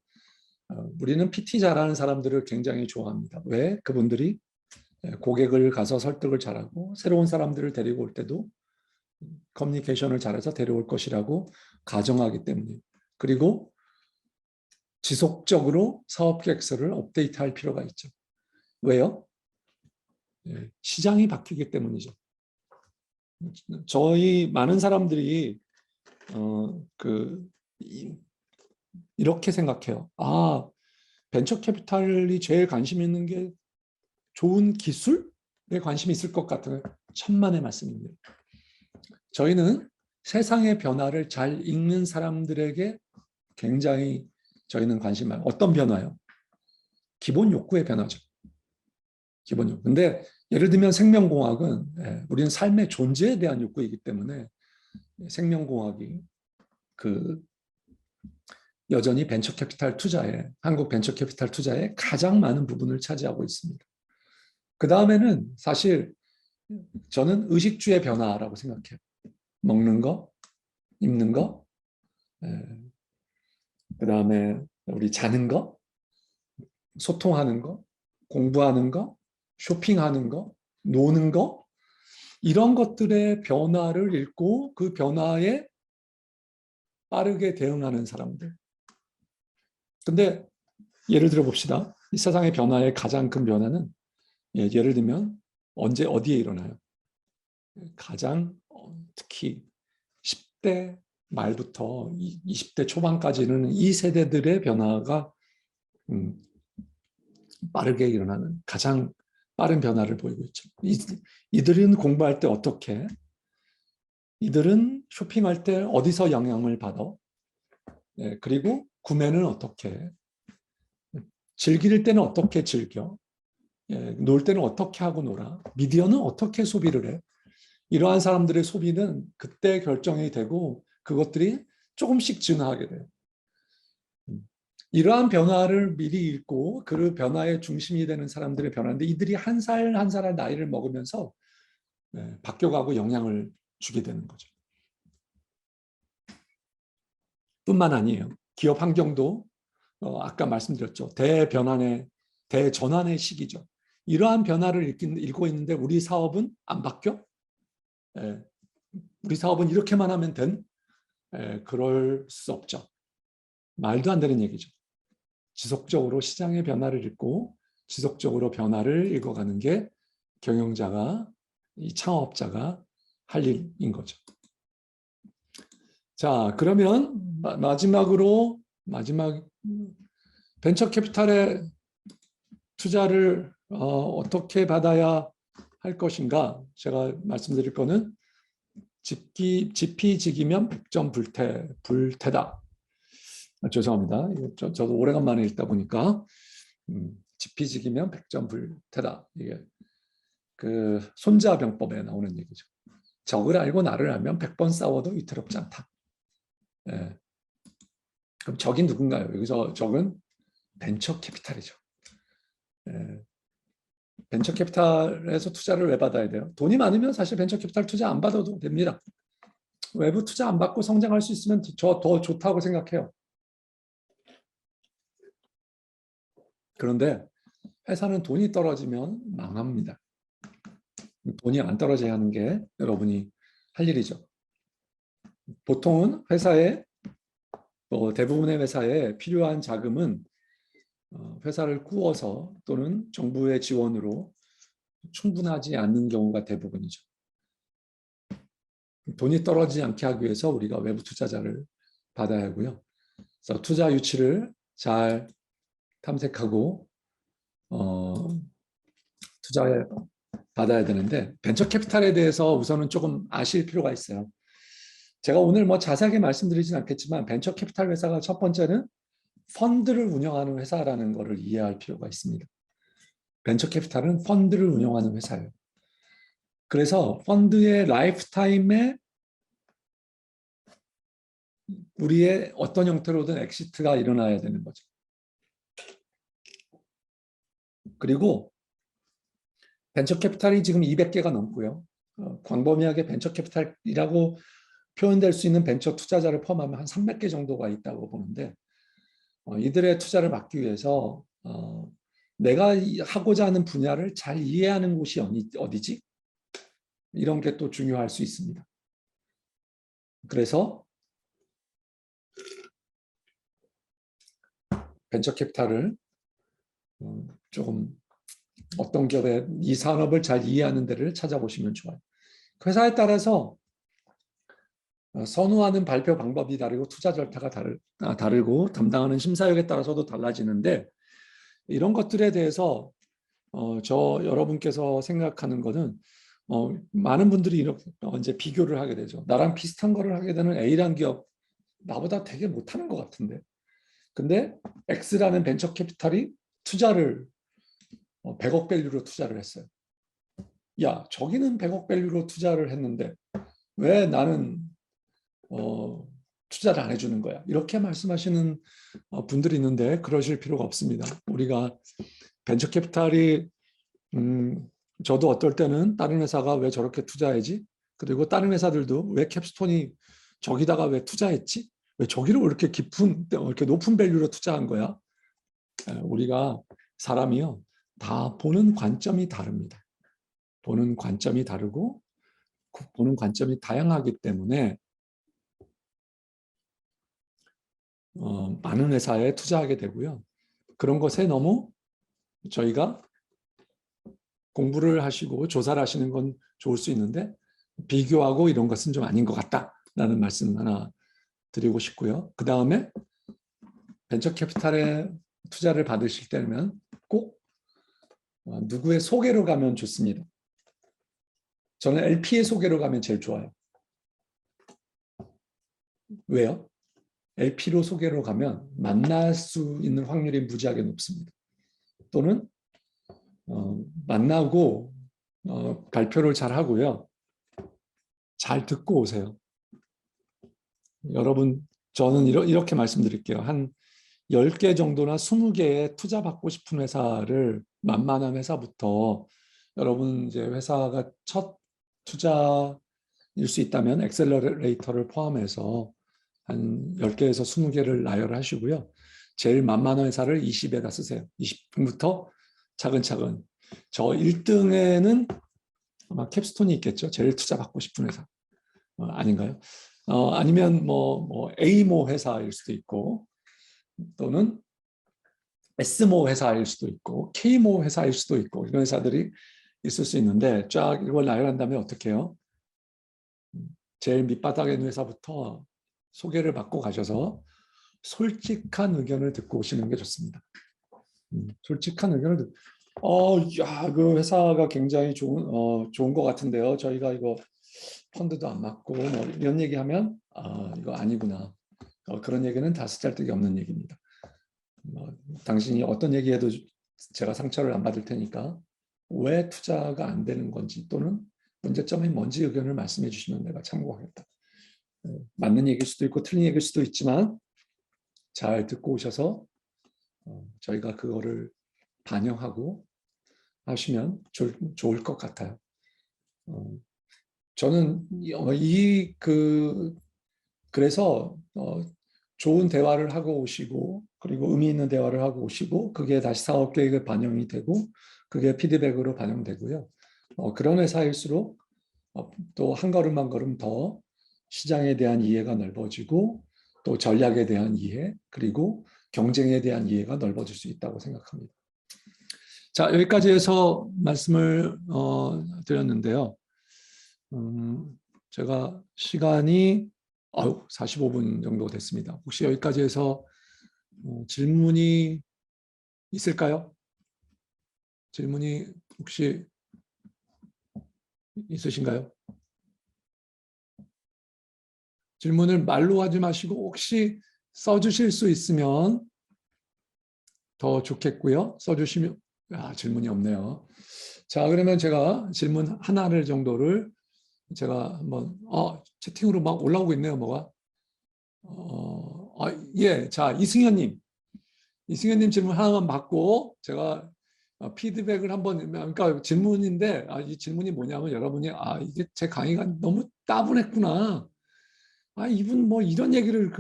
우리는 PT 잘하는 사람들을 굉장히 좋아합니다. 왜? 그분들이 고객을 가서 설득을 잘하고 새로운 사람들을 데리고 올 때도 커뮤니케이션을 잘해서 데려올 것이라고 가정하기 때문에, 그리고 지속적으로 사업 계획서를 업데이트할 필요가 있죠. 왜요? 시장이 바뀌기 때문이죠. 저희 많은 사람들이 이렇게 생각해요. 벤처 캐피탈이 제일 관심 있는 게 좋은 기술에 관심이 있을 것 같아요. 천만의 말씀입니다. 저희는 세상의 변화를 잘 읽는 사람들에게 굉장히 저희는 관심 많아요. 어떤 변화요? 기본 욕구의 변화죠. 기본 욕구. 근데 예를 들면 생명공학은 우리는 삶의 존재에 대한 욕구이기 때문에 생명공학이 여전히 한국 벤처 캐피탈 투자에 가장 많은 부분을 차지하고 있습니다. 그 다음에는 사실 저는 의식주의 변화라고 생각해요. 먹는 거, 입는 거, 그 다음에 우리 자는 거, 소통하는 거, 공부하는 거, 쇼핑하는 거, 노는 거, 이런 것들의 변화를 읽고 그 변화에 빠르게 대응하는 사람들. 근데 예를 들어 봅시다. 이 세상의 변화의 가장 큰 변화는 예를 들면 언제 어디에 일어나요? 가장 특히 10대 말부터 20대 초반까지는 이 세대들의 변화가 빠르게 일어나는 가장 빠른 변화를 보이고 있죠. 이들은 공부할 때 어떻게? 이들은 쇼핑할 때 어디서 영향을 받아? 그리고 구매는 어떻게? 즐길 때는 어떻게 즐겨? 놀 때는 어떻게 하고 놀아? 미디어는 어떻게 소비를 해? 이러한 사람들의 소비는 그때 결정이 되고 그것들이 조금씩 진화하게 돼요. 이러한 변화를 미리 읽고 그 변화의 중심이 되는 사람들의 변화인데 이들이 한 살 한 살 나이를 먹으면서 바뀌어가고 영향을 주게 되는 거죠. 뿐만 아니에요. 기업 환경도 아까 말씀드렸죠. 대전환의 시기죠. 이러한 변화를 읽고 있는데 우리 사업은 안 바뀌어? 우리 사업은 이렇게만 하면 그럴 수 없죠. 말도 안 되는 얘기죠. 지속적으로 시장의 변화를 읽고 지속적으로 변화를 읽어가는 게 경영자가, 이 창업자가 할 일인 거죠. 자, 그러면 마지막 벤처 캐피탈의 투자를 어떻게 받아야 할 것인가? 제가 말씀드릴 거는 지피지기면 불태다. 죄송합니다. 저도 오래간만에 읽다 보니까 지피지기면 불태다. 이게 그 손자병법에 나오는 얘기죠. 적을 알고 나를 알면 100번 싸워도 위태롭지 않다. 그럼 적이 누군가요? 여기서 적은 벤처 캐피탈이죠. 벤처 캐피탈에서 투자를 왜 받아야 돼요? 돈이 많으면 사실 벤처 캐피탈 투자 안 받아도 됩니다. 외부 투자 안 받고 성장할 수 있으면 더 좋다고 생각해요. 그런데 회사는 돈이 떨어지면 망합니다. 돈이 안 떨어져야 하는 게 여러분이 할 일이죠. 보통은 대부분의 회사에 필요한 자금은 회사를 꾸어서 또는 정부의 지원으로 충분하지 않는 경우가 대부분이죠. 돈이 떨어지지 않게 하기 위해서 우리가 외부 투자자를 받아야 하고요. 그래서 투자 유치를 잘 탐색하고 투자에 받아야 되는데 벤처 캐피탈에 대해서 우선은 조금 아실 필요가 있어요. 제가 오늘 자세하게 말씀드리진 않겠지만 벤처 캐피탈 회사가 첫 번째는 펀드를 운영하는 회사라는 것을 이해할 필요가 있습니다. 벤처 캐피탈은 펀드를 운영하는 회사예요. 그래서 펀드의 라이프타임에 우리의 어떤 형태로든 엑시트가 일어나야 되는 거죠. 그리고 벤처 캐피탈이 지금 200개가 넘고요. 광범위하게 벤처 캐피탈이라고 표현될 수 있는 벤처 투자자를 포함하면 한 300개 정도가 있다고 보는데 이들의 투자를 받기 위해서 내가 하고자 하는 분야를 잘 이해하는 곳이 어디지? 이런 게 또 중요할 수 있습니다. 그래서 벤처 캐피탈을 조금 어떤 기업의 이 산업을 잘 이해하는 데를 찾아보시면 좋아요. 회사에 따라서 선호하는 발표 방법이 다르고 투자 절차가 다르고 담당하는 심사역에 따라서도 달라지는데 이런 것들에 대해서 여러분께서 생각하는 것은 많은 분들이 이렇게 이제 비교를 하게 되죠. 나랑 비슷한 거를 하게 되는 A라는 기업 나보다 되게 못하는 것 같은데 근데 X라는 벤처 캐피탈이 투자를 100억 밸류로 투자를 했어요. 야, 저기는 100억 밸류로 투자를 했는데 왜 나는 투자를 안 해주는 거야? 이렇게 말씀하시는 분들이 있는데 그러실 필요가 없습니다. 우리가 벤처 캐피탈이 저도 어떨 때는 다른 회사가 왜 저렇게 투자하지? 그리고 다른 회사들도 왜 캡스톤이 저기다가 왜 투자했지? 왜 저기를 이렇게 이렇게 높은 밸류로 투자한 거야? 우리가 사람이요 다 보는 관점이 다릅니다. 보는 관점이 다르고 보는 관점이 다양하기 때문에 많은 회사에 투자하게 되고요. 그런 것에 너무 저희가 공부를 하시고 조사를 하시는 건 좋을 수 있는데 비교하고 이런 것은 좀 아닌 것 같다라는 말씀 하나 드리고 싶고요. 그 다음에 벤처 캐피탈에 투자를 받으실 때면 꼭 누구의 소개로 가면 좋습니다. 저는 LP의 소개로 가면 제일 좋아요. 왜요? LP로 소개로 가면 만날 수 있는 확률이 무지하게 높습니다. 또는 만나고 발표를 잘 하고요. 잘 듣고 오세요. 여러분, 저는 이렇게 말씀드릴게요. 한 10개 정도나 20개의 투자 받고 싶은 회사를 만만한 회사부터 여러분 이제 회사가 첫 투자일 수 있다면 엑셀러레이터를 포함해서 한 10개에서 20개를 나열을 하시고요. 제일 만만한 회사를 20에다 쓰세요. 20분부터 차근차근. 저 1등에는 아마 캡스톤이 있겠죠. 제일 투자 받고 싶은 회사. 아닌가요? 아니면 뭐 A모 회사일 수도 있고 또는 S모 회사일 수도 있고 K모 회사일 수도 있고 이런 회사들이 있을 수 있는데 쫙 이걸 나열한다면 어떻게 해요? 제일 밑바닥에 있는 회사부터 소개를 받고 가셔서 솔직한 의견을 듣고 오시는 게 좋습니다. 솔직한 의견을 그 회사가 굉장히 좋은 것 같은데요. 저희가 이거 펀드도 안 맞고 뭐 이런 얘기하면 이거 아니구나. 그런 얘기는 다 쓰잘데기 없는 얘기입니다. 당신이 어떤 얘기해도 제가 상처를 안 받을 테니까 왜 투자가 안 되는 건지 또는 문제점이 뭔지 의견을 말씀해 주시면 내가 참고하겠다. 맞는 얘기일 수도 있고 틀린 얘기일 수도 있지만 잘 듣고 오셔서 저희가 그거를 반영하고 하시면 좋을 것 같아요. 저는 그래서 좋은 대화를 하고 오시고 그리고 의미 있는 대화를 하고 오시고 그게 다시 사업 계획에 반영이 되고 그게 피드백으로 반영되고요. 그런 회사일수록 또 한 걸음 한 걸음 더 시장에 대한 이해가 넓어지고 또 전략에 대한 이해 그리고 경쟁에 대한 이해가 넓어질 수 있다고 생각합니다. 자, 여기까지 해서 말씀을 드렸는데요. 제가 시간이 45분 정도 됐습니다. 혹시 여기까지 해서 질문이 있을까요? 질문이 혹시 있으신가요? 질문을 말로 하지 마시고 혹시 써주실 수 있으면 더 좋겠고요. 써주시면 질문이 없네요. 자, 그러면 제가 질문 하나를 정도를 제가 한번 채팅으로 막 올라오고 있네요. 뭐가? 예, 자 이승현님 질문 하나만 받고 제가 피드백을 한번 그러니까 질문인데 이 질문이 뭐냐면 여러분이 이게 제 강의가 너무 따분했구나. 이분 뭐 이런 얘기를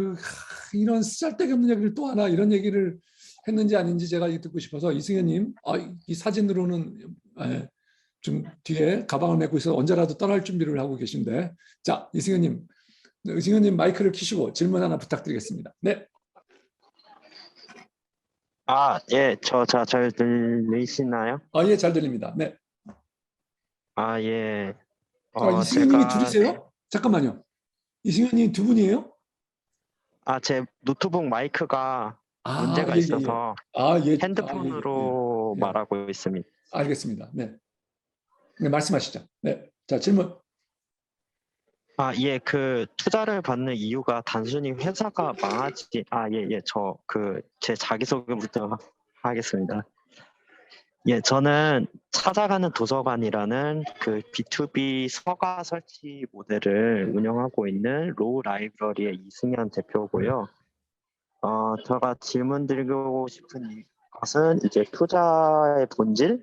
이런 쓰잘데기 없는 얘기를 또 하나 이런 얘기를 했는지 아닌지 제가 듣고 싶어서 이승현님 이 사진으로는 좀 뒤에 가방을 메고 있어서 언제라도 떠날 준비를 하고 계신데 자 이승현님 마이크를 켜시고 질문 하나 부탁드리겠습니다. 네. 예, 잘 들리시나요? 예, 잘 들립니다. 네. 예. 이승현님이 둘이세요? 잠깐만요. 이승현님 두 분이에요? 제 노트북 마이크가 문제가 예. 있어서 예. 핸드폰으로 예. 말하고 있습니다. 알겠습니다. 네. 네, 말씀하시죠. 네. 자, 질문. 예, 그 투자를 받는 이유가 단순히 회사가 망하지. 예. 제 자기소개부터 하겠습니다. 예, 저는 찾아가는 도서관이라는 그 B2B 서가 설치 모델을 운영하고 있는 로우 라이브러리의 이승현 대표고요. 제가 질문 드리고 싶은 것은 이제 투자의 본질에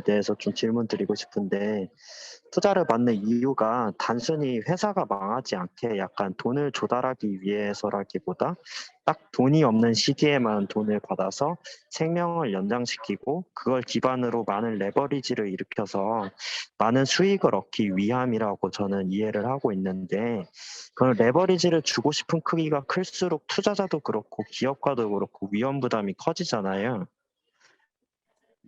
대해서 좀 질문 드리고 싶은데, 투자를 받는 이유가 단순히 회사가 망하지 않게 약간 돈을 조달하기 위해서라기보다 딱 돈이 없는 시기에만 돈을 받아서 생명을 연장시키고 그걸 기반으로 많은 레버리지를 일으켜서 많은 수익을 얻기 위함이라고 저는 이해를 하고 있는데, 그런 레버리지를 주고 싶은 크기가 클수록 투자자도 그렇고 기업가도 그렇고 위험 부담이 커지잖아요.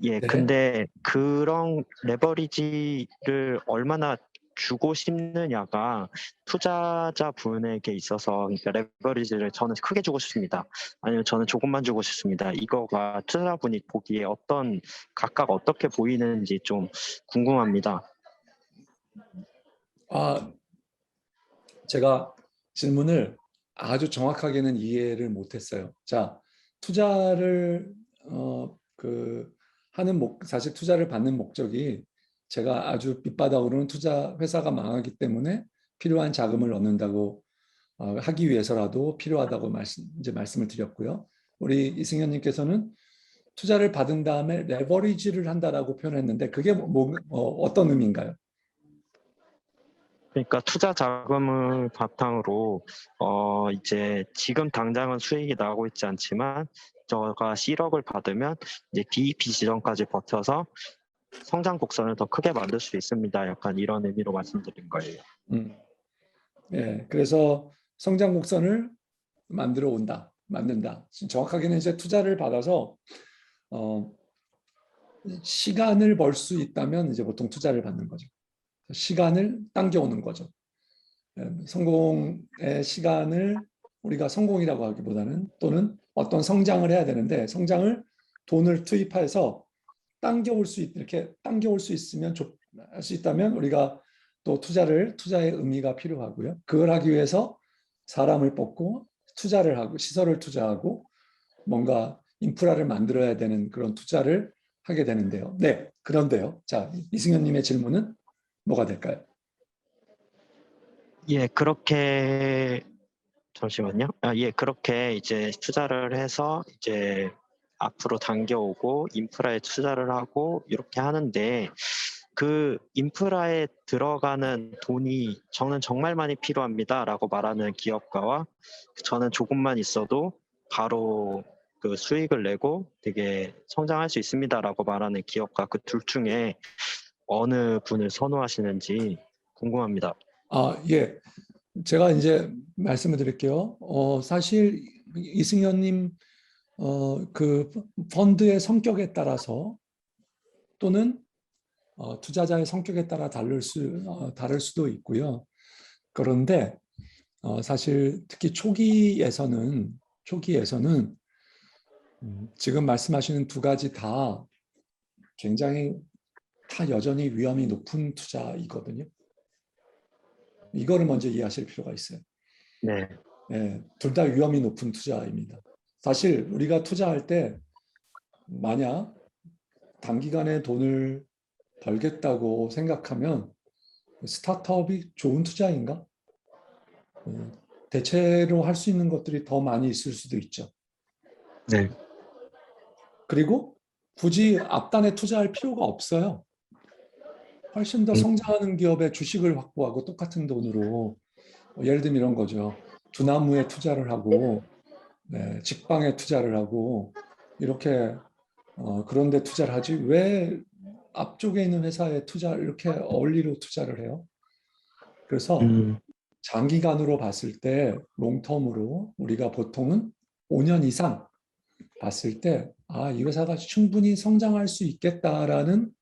예, 네. 근데 그런 레버리지를 얼마나 주고 싶느냐가 투자자 분에게 있어서, 그러니까 레버리지를 저는 크게 주고 싶습니다. 아니면 저는 조금만 주고 싶습니다. 이거가 투자자분이 보기에 각각 어떻게 보이는지 좀 궁금합니다. 아, 제가 질문을 아주 정확하게는 이해를 못했어요. 자, 투자를 하는 사실 투자를 받는 목적이 제가 아주 밑바닥으로는 투자 회사가 망하기 때문에 필요한 자금을 얻는다고 하기 위해서라도 필요하다고 이제 말씀을 드렸고요. 우리 이승현님께서는 투자를 받은 다음에 레버리지를 한다라고 표현했는데 그게 어떤 의미인가요? 그러니까 투자 자금을 바탕으로 이제 지금 당장은 수익이 나고 있지 않지만 저가 1억을 받으면 이제 BEP 지점까지 버텨서 성장 곡선을 더 크게 만들 수 있습니다. 약간 이런 의미로 말씀드린 거예요. 음, 예, 그래서 성장 곡선을 만든다. 정확하게는 이제 투자를 받아서 어, 시간을 벌 수 있다면 이제 보통 투자를 받는 거죠. 시간을 당겨오는 거죠. 성공의 시간을 우리가 성공이라고 하기보다는 또는 어떤 성장을 해야 되는데 성장을 돈을 투입해서 이렇게 당겨올 수 있으면 할 수 있다면 우리가 또 투자의 의미가 필요하고요. 그걸 하기 위해서 사람을 뽑고 투자를 하고 시설을 투자하고 뭔가 인프라를 만들어야 되는 그런 투자를 하게 되는데요. 네, 그런데요. 자, 이승현님의 질문은 뭐가 될까요? 예, 그렇게 잠시만요. 예, 그렇게 이제 투자를 해서 이제 앞으로 당겨오고 인프라에 투자를 하고 이렇게 하는데, 그 인프라에 들어가는 돈이 저는 정말 많이 필요합니다라고 말하는 기업가와 저는 조금만 있어도 바로 그 수익을 내고 되게 성장할 수 있습니다라고 말하는 기업가, 그 둘 중에 어느 분을 선호하시는지 궁금합니다. 예. 제가 이제 말씀을 드릴게요. 사실 이승현님 그 펀드의 성격에 따라서 또는 투자자의 성격에 따라 다를 수도 있고요. 그런데 사실 특히 초기에서는 지금 말씀하시는 두 가지 다 굉장히 다 여전히 위험이 높은 투자이거든요. 이거를 먼저 이해하실 필요가 있어요. 네. 예, 둘 다 위험이 높은 투자입니다. 사실 우리가 투자할 때 만약 단기간에 돈을 벌겠다고 생각하면 스타트업이 좋은 투자인가? 대체로 할 수 있는 것들이 더 많이 있을 수도 있죠. 네. 그리고 굳이 앞단에 투자할 필요가 없어요. 훨씬 더 음, 성장하는 기업의 주식을 확보하고 똑같은 돈으로 예를 들면 이런 거죠. 두나무에 투자를 하고 네, 직방에 투자를 하고 이렇게 그런 데 투자를 하지 왜 앞쪽에 있는 회사에 이렇게 얼리로 투자를 해요? 그래서 음, 장기간으로 봤을 때 롱텀으로 우리가 보통은 5년 이상 봤을 때 이 회사가 충분히 성장할 수 있겠다라는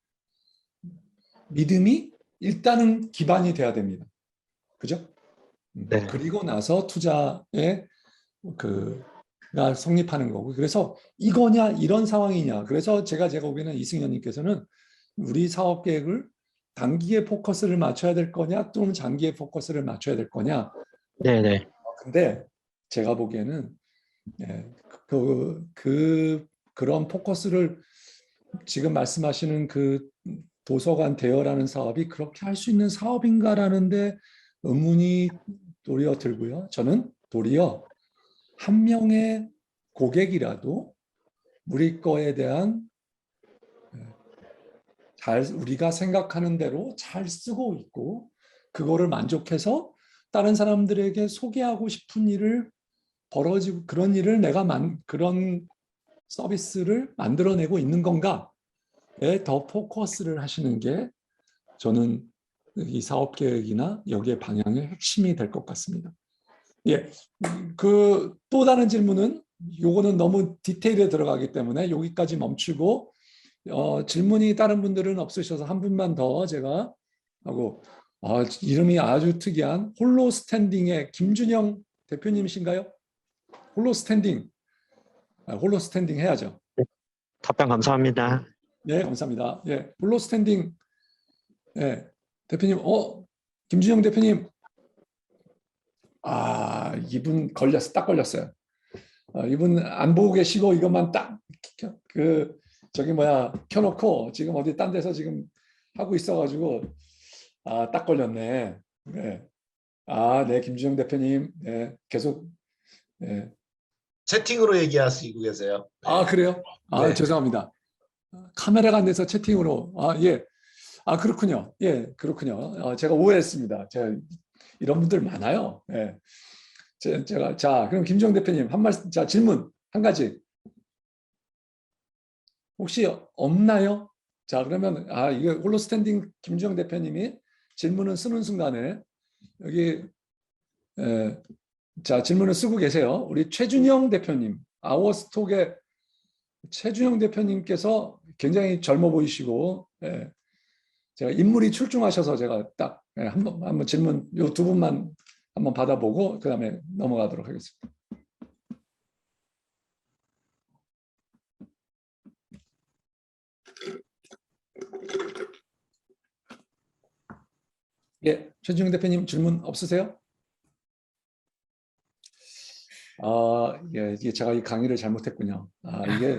믿음이 일단은 기반이 돼야 됩니다. 그죠? 네. 그리고 나서 투자에 그가 성립하는 거고. 그래서 이거냐 이런 상황이냐. 그래서 제가 보기에는 이승현님께서는 우리 사업 계획을 단기에 포커스를 맞춰야 될 거냐 또는 장기에 포커스를 맞춰야 될 거냐. 네네. 근데 제가 보기에는 예, 그런 포커스를 지금 말씀하시는 그 도서관 대여라는 사업이 그렇게 할 수 있는 사업인가라는데 의문이 도리어 들고요. 저는 도리어 한 명의 고객이라도 우리 거에 대한 우리가 생각하는 대로 잘 쓰고 있고 그거를 만족해서 다른 사람들에게 소개하고 싶은 일을 벌어지고 그런 일을 그런 서비스를 만들어내고 있는 건가에 더 포커스를 하시는 게 저는 이 사업 계획이나 여기에 방향의 핵심이 될 것 같습니다. 예, 그 또 다른 질문은 요거는 너무 디테일에 들어가기 때문에 여기까지 멈추고 질문이 다른 분들은 없으셔서 한 분만 더 제가 하고 이름이 아주 특이한 홀로 스탠딩의 김준영 대표님이신가요? 홀로 스탠딩, 홀로 스탠딩 해야죠. 답변 감사합니다. 네, 감사합니다. 예, 홀로 스탠딩, 예, 대표님, 김준영 대표님, 이분 딱 걸렸어요. 이분 안 보고 계시고 이것만 딱 켜놓고 지금 어디 딴 데서 지금 하고 있어가지고 딱 걸렸네. 네. 네, 김준영 대표님, 네, 계속. 네. 채팅으로 얘기하시고 계세요. 그래요? 네. 죄송합니다. 카메라가 안 돼서 채팅으로. 예. 그렇군요. 예, 그렇군요. 제가 오해했습니다. 제가 이런 분들 많아요. 예. 자, 그럼 김준영 대표님 한 말씀, 자, 질문 한 가지. 혹시 없나요? 자, 그러면 이게 홀로 스탠딩 김준영 대표님이 질문을 쓰는 순간에 여기 자, 질문을 쓰고 계세요. 우리 최준영 대표님, 아워스톡의 최준영 대표님께서 굉장히 젊어 보이시고 제가 인물이 출중하셔서 제가 딱 한번 질문 요 두 분만 한번 받아보고 그다음에 넘어가도록 하겠습니다. 예, 최준영 대표님 질문 없으세요? 이게 제가 이 강의를 잘못했군요. 이게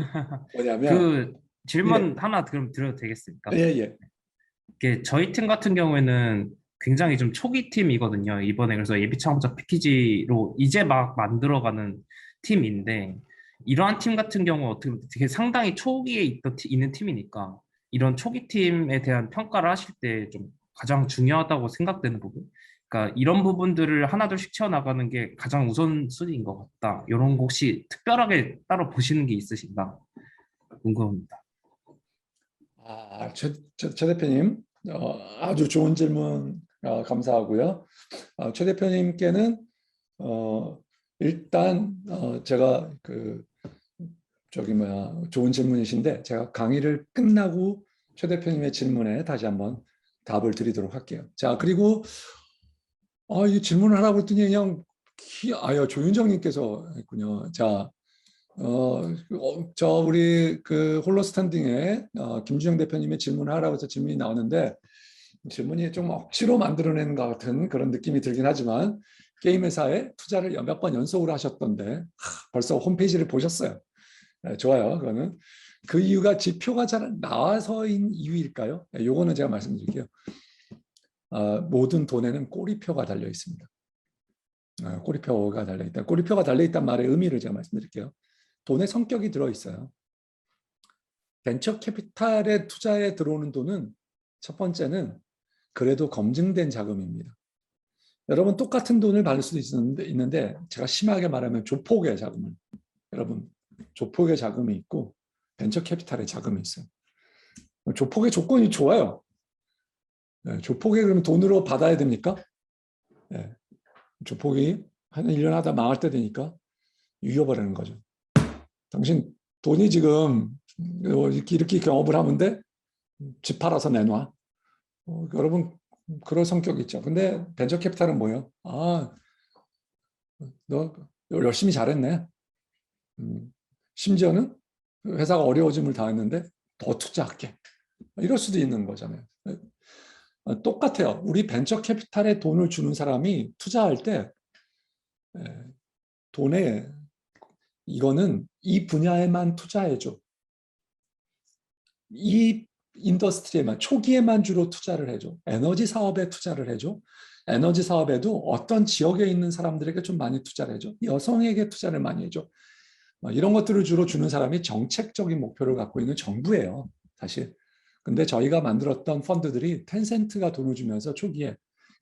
뭐냐면 그 질문 예. 하나 그럼 드려도 되겠습니까? 예. 이게 저희 팀 같은 경우에는 굉장히 좀 초기 팀이거든요. 이번에 그래서 예비 창업자 패키지로 이제 막 만들어가는 팀인데 이러한 팀 같은 경우 어떻게 보면 되게 상당히 초기에 있는 팀이니까 이런 초기 팀에 대한 평가를 하실 때 좀 가장 중요하다고 생각되는 부분. 그러니까 이런 부분들을 하나둘씩 채워나가는 게 가장 우선순위인 것 같다. 이런 거 혹시 특별하게 따로 보시는 게 있으신가 궁금합니다. 최 대표님 아주 좋은 질문 감사하고요. 최 대표님께는 일단 제가 좋은 질문이신데 제가 강의를 끝나고 최 대표님의 질문에 다시 한번 답을 드리도록 할게요. 자, 그리고 이 질문을 하라고 했더니 그냥 조윤정님께서 했군요. 자, 우리 홀로 스탠딩에 김주영 대표님의 질문을 하라고 해서 질문이 나오는데 질문이 좀 억지로 만들어낸 것 같은 그런 느낌이 들긴 하지만 게임 회사에 투자를 몇 번 연속으로 하셨던데 벌써 홈페이지를 보셨어요. 네, 좋아요. 그거는 그 이유가 지표가 잘 나와서인 이유일까요? 요거는 제가 말씀드릴게요. 모든 돈에는 꼬리표가 달려 있습니다. 꼬리표가 달려있다. 꼬리표가 달려있단 말의 의미를 제가 말씀드릴게요. 돈의 성격이 들어있어요. 벤처 캐피탈의 투자에 들어오는 돈은 첫 번째는 그래도 검증된 자금입니다. 여러분 똑같은 돈을 받을 수도 있는데 제가 심하게 말하면 조폭의 자금을 여러분 조폭의 자금이 있고 벤처 캐피탈의 자금이 있어요. 조폭의 조건이 좋아요. 조폭이 그러면 돈으로 받아야 됩니까? 조폭이 한 1년 하다 망할 때 되니까 유효버리는 거죠. 당신 돈이 지금 이렇게 경업을 하면 돼? 집 팔아서 내놔. 여러분 그럴 성격이 있죠. 근데 벤처 캐피탈은 뭐예요? 너 열심히 잘했네. 심지어는 회사가 어려워짐을 당했는데 더 투자할게. 이럴 수도 있는 거잖아요. 똑같아요. 우리 벤처 캐피탈에 돈을 주는 사람이 투자할 때 돈에 이거는 이 분야에만 투자해줘. 이 인더스트리에만 초기에만 주로 투자를 해줘. 에너지 사업에 투자를 해줘. 에너지 사업에도 어떤 지역에 있는 사람들에게 좀 많이 투자를 해줘. 여성에게 투자를 많이 해줘. 이런 것들을 주로 주는 사람이 정책적인 목표를 갖고 있는 정부예요. 사실 근데 저희가 만들었던 펀드들이 텐센트가 돈을 주면서 초기에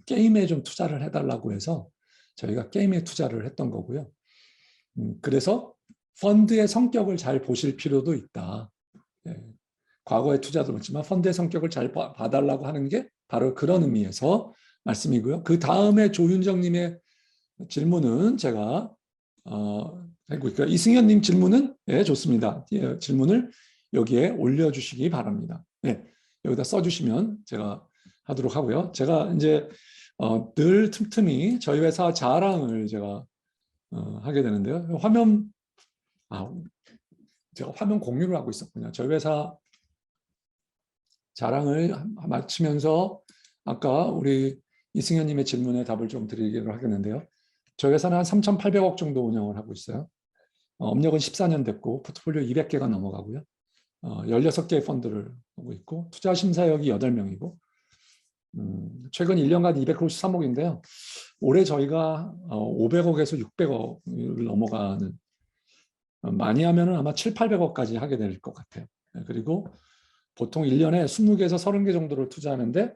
게임에 좀 투자를 해달라고 해서 저희가 게임에 투자를 했던 거고요. 그래서 펀드의 성격을 잘 보실 필요도 있다. 예, 과거에 투자도 그렇지만 펀드의 성격을 잘 봐달라고 하는 게 바로 그런 의미에서 말씀이고요. 그 다음에 조윤정님의 질문은 제가 그러니까 이승현님 질문은 예, 좋습니다. 예, 질문을 여기에 올려주시기 바랍니다. 네, 여기다 써주시면 제가 하도록 하고요. 제가 이제 늘 틈틈이 저희 회사 자랑을 제가 하게 되는데요. 제가 화면 공유를 하고 있었군요. 저희 회사 자랑을 마치면서 아까 우리 이승현님의 질문에 답을 좀 드리기로 하겠는데요. 저희 회사는 한 3,800억 정도 운영을 하고 있어요. 업력은 14년 됐고 포트폴리오 200개가 넘어가고요. 16개의 펀드를 하고 있고 투자 심사역이 8명이고 최근 1년간 293억인데요. 올해 저희가 500억에서 600억을 넘어가는 많이 하면 아마 7, 800억까지 하게 될 것 같아요. 그리고 보통 1년에 20개에서 30개 정도를 투자하는데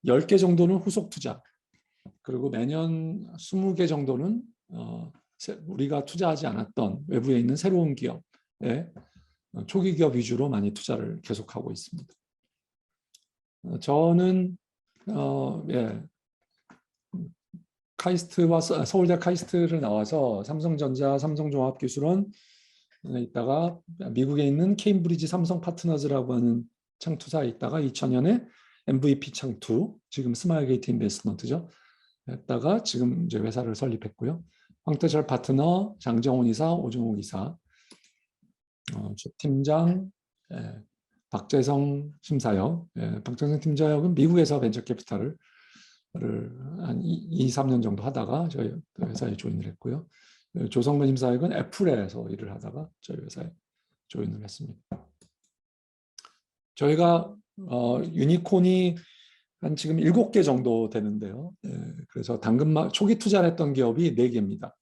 10개 정도는 후속 투자, 그리고 매년 20개 정도는 우리가 투자하지 않았던 외부에 있는 새로운 기업에 초기 기업 위주로 많이 투자를 계속하고 있습니다. 저는 예, 카이스트와 서울대 카이스트를 나와서 삼성전자, 삼성종합기술원 있다가 미국에 있는 케임브리지 삼성 파트너즈라고 하는 창투사에 있다가 2000년에 MVP 창투, 지금 스마일게이트 인베스트먼트죠. 했다가 지금 이제 회사를 설립했고요. 황태철 파트너, 장정훈 이사, 오종욱 이사, 최 팀장, 박재성 심사역. 박재성 팀장은 미국에서 벤처 캐피탈을 한 2, 3년 정도 하다가 저희 회사에 조인을 했고요. 조성근 심사역은 애플에서 일을 하다가 저희 회사에 조인을 했습니다. 저희가 유니콘이 한 지금 7개 정도 되는데요. 그래서 초기 투자를 했던 기업이 4개입니다.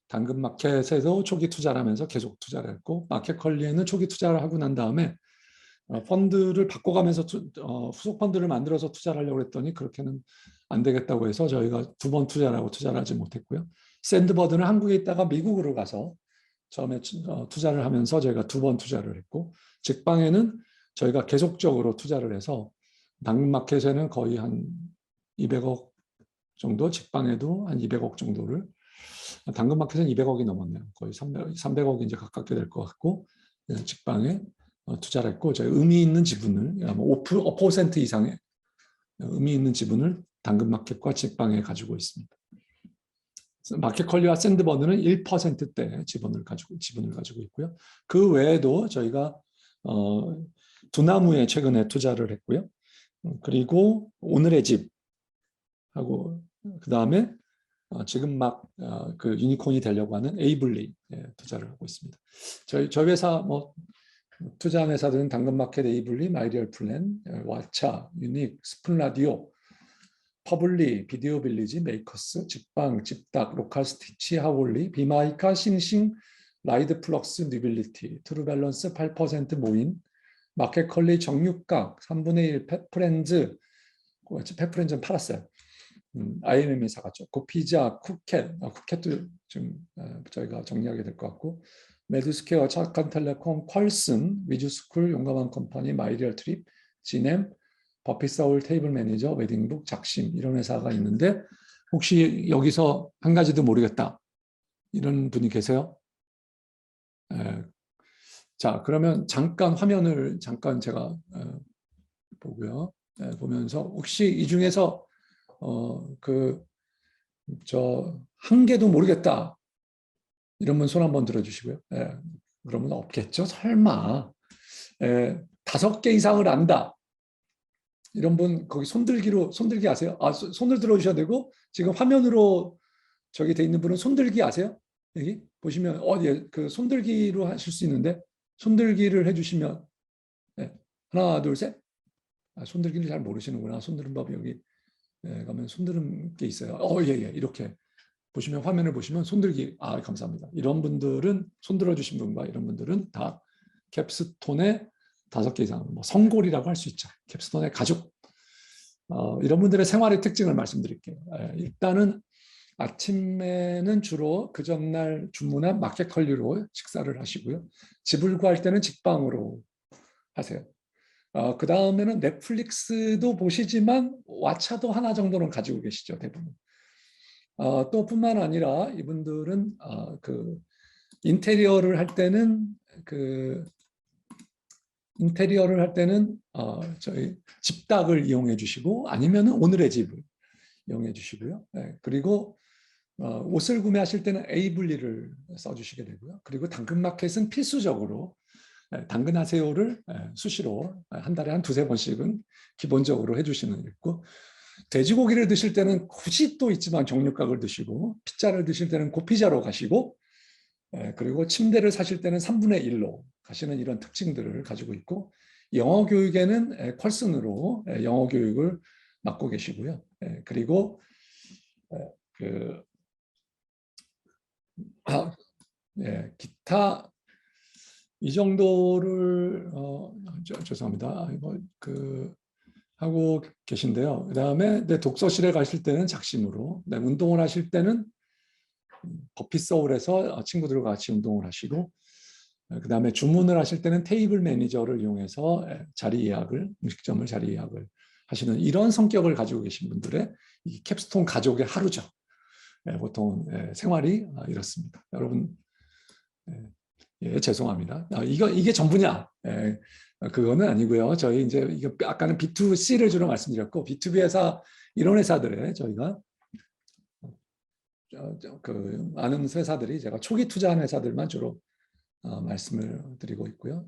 당근마켓에서 초기 투자를 하면서 계속 투자를 했고, 마켓컬리에는 초기 투자를 하고 난 다음에 펀드를 바꿔가면서 후속 펀드를 만들어서 투자를 하려고 했더니 그렇게는 안 되겠다고 해서 저희가 2번 투자를 하고 투자를 하지 못했고요. 샌드버드는 한국에 있다가 미국으로 가서 처음에 투자를 하면서 저희가 2번 투자를 했고, 직방에는 저희가 계속적으로 투자를 해서 당근마켓에는 거의 한 200억 정도, 직방에도 한 200억 정도를, 당근마켓은 200억이 넘었네요. 거의 300억이 이제 가깝게 될 것 같고, 직방에 투자를 했고, 저희 의미 있는 지분을 5% 이상의 의미 있는 지분을 당근마켓과 직방에 가지고 있습니다. 마켓컬리와 샌드버드는 1%대 지분을 가지고 있고요. 그 외에도 저희가 두나무에 최근에 투자를 했고요. 그리고 오늘의 집하고 그 다음에 지금 막 그 유니콘이 되려고 하는 에이블리에 투자를 하고 있습니다. 저희 회사 투자한 회사들은 당근마켓, 에이블리, 마이리얼 플랜, 왓챠, 유닉, 스푼라디오, 퍼블리, 비디오 빌리지, 메이커스, 직방, 집닥, 로컬스티치, 하울리, 비마이카, 싱싱, 라이드 플럭스, 뉴빌리티, 트루밸런스 8% 모인, 마켓컬리, 정육각, 3분의 1, 펫프렌즈, 펫프렌즈는 팔았어요. IMM이 사갔죠. 고피자, 쿠켓도 좀 저희가 정리하게 될 것 같고, 메드스퀘어, 착한텔레콤, 퀄슨, 위즈스쿨, 용감한 컴퍼니, 마이리얼 트립, 지넴, 버핏서울, 테이블 매니저, 웨딩북, 작심, 이런 회사가 있는데 혹시 여기서 한 가지도 모르겠다 이런 분이 계세요? 자, 그러면 잠깐 화면을 제가 보고요. 보면서 혹시 이 중에서 한 개도 모르겠다 이런 분 손 한번 들어주시고요. 그러면 없겠죠? 설마 5개 이상을 안다 이런 분 거기 손들기 아세요? 손을 들어주셔야 되고, 지금 화면으로 저기 돼 있는 분은 손들기 아세요? 여기 보시면 그 손들기로 하실 수 있는데 손들기를 해주시면 하나 둘 셋. 손들기를 잘 모르시는구나. 손드는 법이 여기 가면 손드는 게 있어요. 예, 이렇게 보시면 화면을 보시면 손들기, 감사합니다. 이런 분들은 손들어 주신 분과 이런 분들은 다 캡스톤의 5개 이상, 뭐 성골이라고 할 수 있죠. 캡스톤의 가족. 이런 분들의 생활의 특징을 말씀드릴게요. 일단은 아침에는 주로 그 전날 주문한 마켓컬리로 식사를 하시고요. 집을 구할 때는 직방으로 하세요. 그 다음에는 넷플릭스도 보시지만 왓챠도 하나 정도는 가지고 계시죠, 대부분. 또 뿐만 아니라 이분들은 그 인테리어를 할 때는 저희 집닭을 이용해 주시고 아니면 오늘의 집을 이용해 주시고요. 그리고 옷을 구매하실 때는 에이블리를 써주시게 되고요. 그리고 당근마켓은 필수적으로 당근하세요를 수시로 한 달에 한 2-3번씩은 기본적으로 해주시는 게 있고, 돼지고기를 드실 때는 굳이 또 있지만 정육각을 드시고, 피자를 드실 때는 고피자로 가시고, 그리고 침대를 사실 때는 3분의 1로 가시는 이런 특징들을 가지고 있고, 영어 교육에는 컬슨으로 영어 교육을 맡고 계시고요. 그리고 기타 이 정도를 죄송합니다. 이거 하고 계신데요. 그다음에 독서실에 가실 때는 작심으로, 운동을 하실 때는 버피 소울에서 친구들과 같이 운동을 하시고, 그다음에 주문을 하실 때는 테이블 매니저를 이용해서 음식점을 자리 예약을 하시는 이런 성격을 가지고 계신 분들의 이 캡스톤 가족의 하루죠. 보통 생활이 이렇습니다. 여러분, 죄송합니다. 이게 전부냐? 그거는 아니고요. 저희 이제 이거 아까는 B2C를 주로 말씀드렸고, B2B 회사 이런 회사들에 저희가 아는 회사들이 제가 초기 투자한 회사들만 주로 말씀을 드리고 있고요.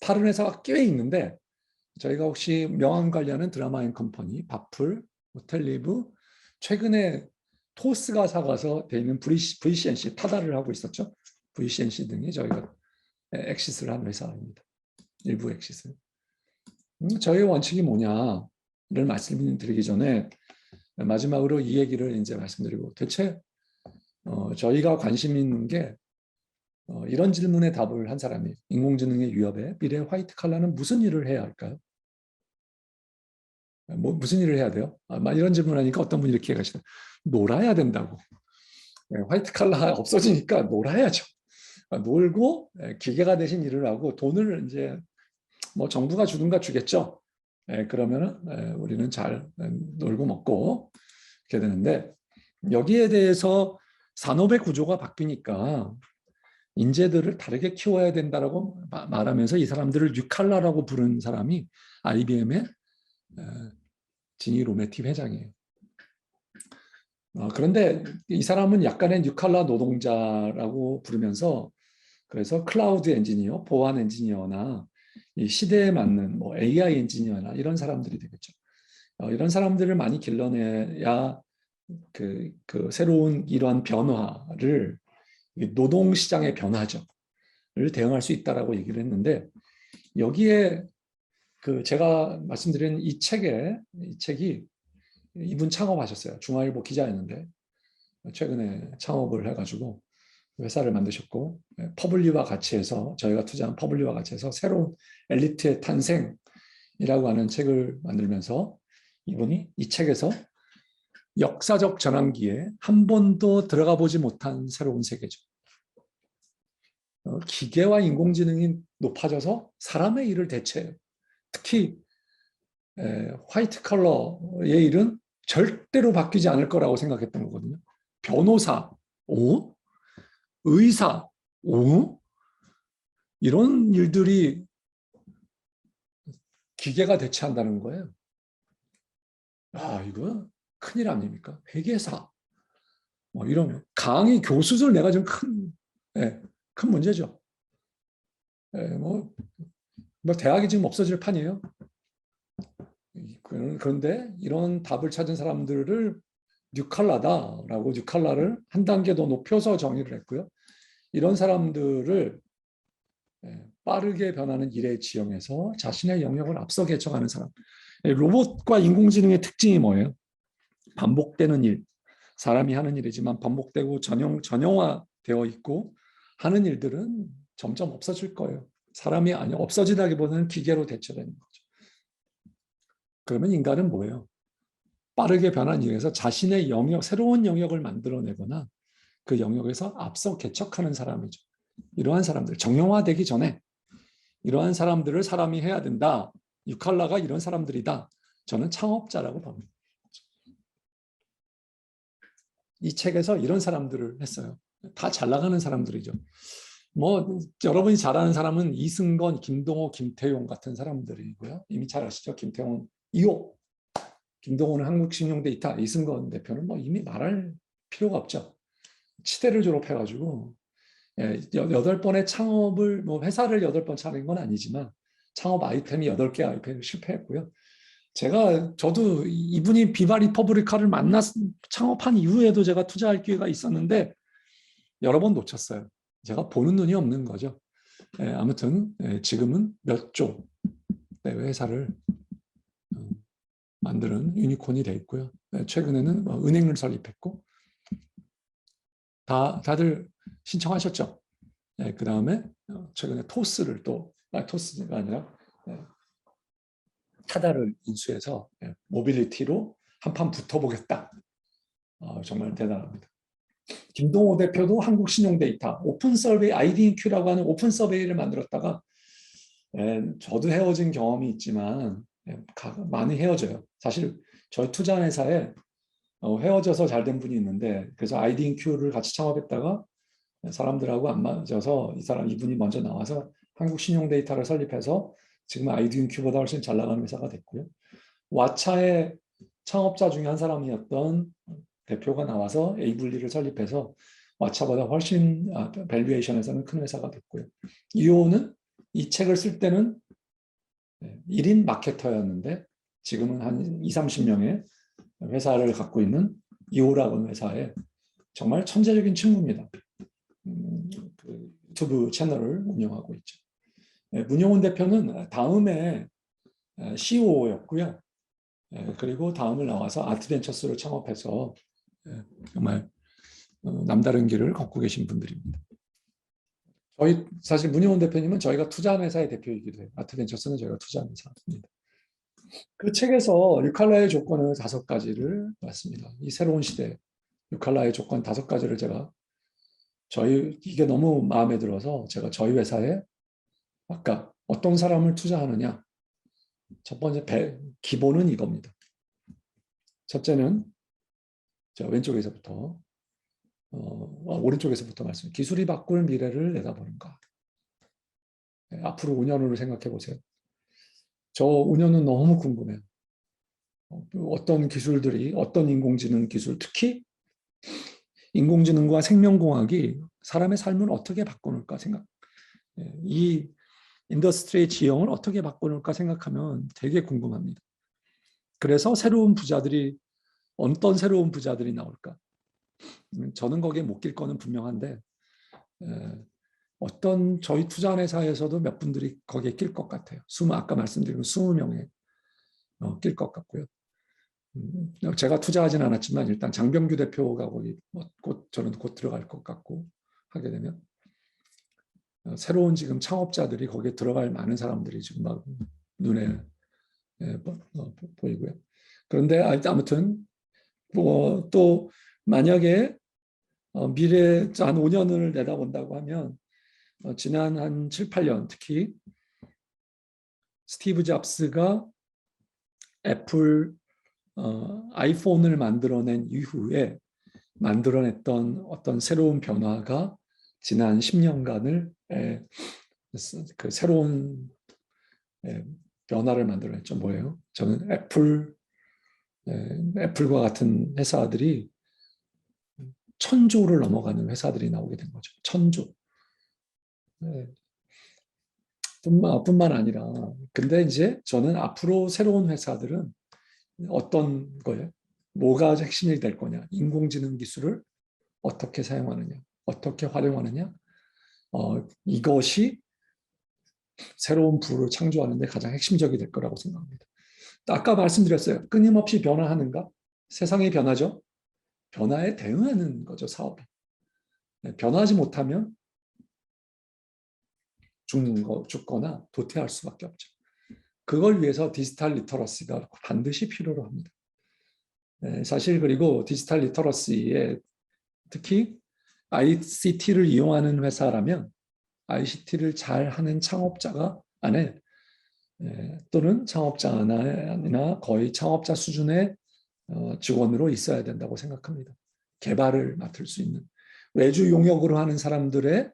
다른 회사가 꽤 있는데 저희가 혹시 명함 관리하는 드라마 앤 컴퍼니, 바풀, 호텔리브, 최근에 토스가 사가서 돼 있는 VCNC 타다를 하고 있었죠. VCNC 등이 저희가 엑시스를 한 회사입니다. 일부 엑시스. 저희 원칙이 뭐냐를 말씀드리기 전에 마지막으로 이 얘기를 이제 말씀드리고, 대체 저희가 관심 있는 게 이런 질문에 답을 한 사람이, 인공지능의 위협에 미래 화이트 칼라는 무슨 일을 해야 할까요? 무슨 일을 해야 돼요? 이런 질문하니까 어떤 분이 이렇게 얘기하시더라고요. 놀아야 된다고. 화이트 칼라 없어지니까 놀아야죠. 놀고 기계가 대신 일을 하고 돈을 이제 뭐 정부가 주든가 주겠죠. 그러면은 우리는 잘 놀고 먹고 이렇게 되는데, 여기에 대해서 산업의 구조가 바뀌니까 인재들을 다르게 키워야 된다라고 말하면서 이 사람들을 뉴칼라라고 부른 사람이 IBM의 지니 로메티 회장이에요. 그런데 이 사람은 약간의 뉴칼라 노동자라고 부르면서, 그래서 클라우드 엔지니어, 보안 엔지니어나 이 시대에 맞는 뭐 AI 엔지니어나 이런 사람들이 되겠죠. 이런 사람들을 많이 길러내야 그 새로운 이러한 변화를, 노동시장의 변화를 대응할 수 있다라고 얘기를 했는데, 여기에 제가 말씀드린 이 책이 이분 창업하셨어요. 중앙일보 기자였는데 최근에 창업을 해가지고 회사를 만드셨고, 퍼블리와 같이 해서, 저희가 투자한 퍼블리와 같이 해서 새로운 엘리트의 탄생이라고 하는 책을 만들면서, 이분이 이 책에서 역사적 전환기에 한 번도 들어가 보지 못한 새로운 세계죠. 기계와 인공지능이 높아져서 사람의 일을 대체해요. 특히 화이트 컬러의 일은 절대로 바뀌지 않을 거라고 생각했던 거거든요. 변호사, 의사, 이런 일들이 기계가 대체한다는 거예요. 이거 큰일 아닙니까? 회계사, 이런 강의 교수들 내가 좀 큰 문제죠. 뭐 대학이 지금 없어질 판이에요. 그런데 이런 답을 찾은 사람들을 뉴칼라다라고, 뉴칼라를 한 단계 더 높여서 정의를 했고요. 이런 사람들을 빠르게 변하는 일의 지형에서 자신의 영역을 앞서 개척하는 사람. 로봇과 인공지능의 특징이 뭐예요? 반복되는 일, 사람이 하는 일이지만 반복되고 전형화되어 있고, 하는 일들은 점점 없어질 거예요. 사람이 아니 없어지다기보다는 기계로 대체되는 거죠. 그러면 인간은 뭐예요? 빠르게 변한 일에서 자신의 영역, 새로운 영역을 만들어내거나 그 영역에서 앞서 개척하는 사람이죠. 이러한 사람들, 정형화되기 전에 이러한 사람들을 사람이 해야 된다. 유칼라가 이런 사람들이다. 저는 창업자라고 봅니다. 이 책에서 이런 사람들을 했어요. 다 잘 나가는 사람들이죠. 뭐 여러분이 잘 아는 사람은 이승건, 김동호, 김태용 같은 사람들이고요. 이미 잘 아시죠? 김태용 2호, 김동호는 한국신용데이터, 이승건 대표는 뭐 이미 말할 필요가 없죠. 치대를 졸업해가지고 8번의 창업을 뭐 회사를 8번 차린 건 아니지만 창업 아이템이 8개 아이템을 실패했고요. 저도 이분이 비바 리퍼브리카를 창업한 이후에도 제가 투자할 기회가 있었는데 여러 번 놓쳤어요. 제가 보는 눈이 없는 거죠. 아무튼 지금은 몇 조 회사를 만드는 유니콘이 돼 있고요. 최근에는 은행을 설립했고 다들 신청하셨죠. 그 다음에 최근에 토스를 토스가 아니라 타다를 인수해서 모빌리티로 한판 붙어보겠다. 정말 대단합니다. 김동호 대표도 한국신용데이터 오픈 서베이 IDQ라고 하는 오픈 서베이를 만들었다가 저도 헤어진 경험이 있지만 많이 헤어져요. 사실 저희 투자 회사에 헤어져서 잘 된 분이 있는데 그래서 IDQ를 같이 창업했다가 사람들하고 안 맞아서 이분이 먼저 나와서 한국신용데이터를 설립해서 지금 IDQ보다 훨씬 잘 나가는 회사가 됐고요. 왓차의 창업자 중에 한 사람이었던 대표가 나와서 에이블리를 설립해서 왓차보다 훨씬 밸류에이션에서는 큰 회사가 됐고요. 이호는 이 책을 쓸 때는 1인 마케터였는데 지금은 한 20-30명의 회사를 갖고 있는 이호라는 회사에 정말 천재적인 친구입니다. 그 유튜브 채널을 운영하고 있죠. 문영훈 대표는 다음에 CEO였고요. 그리고 다음을 나와서 아트벤처스를 창업해서 정말 남다른 길을 걷고 계신 분들입니다. 사실 문영훈 대표님은 저희가 투자한 회사의 대표이기도 해요. 아트벤처스는 저희가 투자한 회사입니다. 그 책에서 유칼라의 조건을 5가지를 봤습니다. 이 새로운 시대 유칼라의 조건 5가지를 제가 이게 너무 마음에 들어서 제가 저희 회사에 아까 어떤 사람을 투자하느냐 첫 번째 기본은 이겁니다. 첫째는 왼쪽에서부터 오른쪽에서부터 말씀. 기술이 바꿀 미래를 내다보는가. 앞으로 5년 후를 생각해 보세요. 저 5년 후 너무 궁금해요. 어떤 기술들이 어떤 인공지능 기술 특히 인공지능과 생명공학이 사람의 삶을 어떻게 바꿔놓을까 생각. 이 인더스트리의 지형을 어떻게 바꿔놓을까 생각하면 되게 궁금합니다. 그래서 어떤 새로운 부자들이 나올까? 저는 거기에 못 낄 거는 분명한데 어떤 저희 투자한 회사에서도 몇 분들이 거기에 낄 것 같아요. 아까 말씀드린 20명에 낄 것 같고요. 제가 투자하진 않았지만 일단 장병규 대표가 거기 저는 곧 들어갈 것 같고 하게 되면 새로운 지금 창업자들이 거기에 들어갈 많은 사람들이 지금 막 눈에 보이고요. 그런데 아무튼 또 만약에 미래 한 5년을 내다본다고 하면 지난 한 7, 8년 특히 스티브 잡스가 애플 아이폰을 만들어낸 이후에 만들어냈던 어떤 새로운 변화가 지난 10년간을 그 새로운 변화를 만들어냈죠. 뭐예요? 저는 애플과 같은 회사들이 1000조를 넘어가는 회사들이 나오게 된 거죠. 1000조. 뿐만 아니라 근데 이제 저는 앞으로 새로운 회사들은 어떤 거예요? 뭐가 핵심이 될 거냐? 인공지능 기술을 어떻게 사용하느냐? 어떻게 활용하느냐? 이것이 새로운 부를 창조하는 데 가장 핵심적이 될 거라고 생각합니다. 아까 말씀드렸어요. 끊임없이 변화하는가? 세상이 변하죠. 변화에 대응하는 거죠, 사업이. 변화하지 못하면 죽거나 도태할 수밖에 없죠. 그걸 위해서 디지털 리터러시가 반드시 필요로 합니다. 사실 그리고 디지털 리터러시에 특히 ICT를 이용하는 회사라면 ICT를 잘 하는 창업자가 안에 또는 창업자나 거의 창업자 수준의 직원으로 있어야 된다고 생각합니다. 개발을 맡을 수 있는 외주 용역으로 하는 사람들을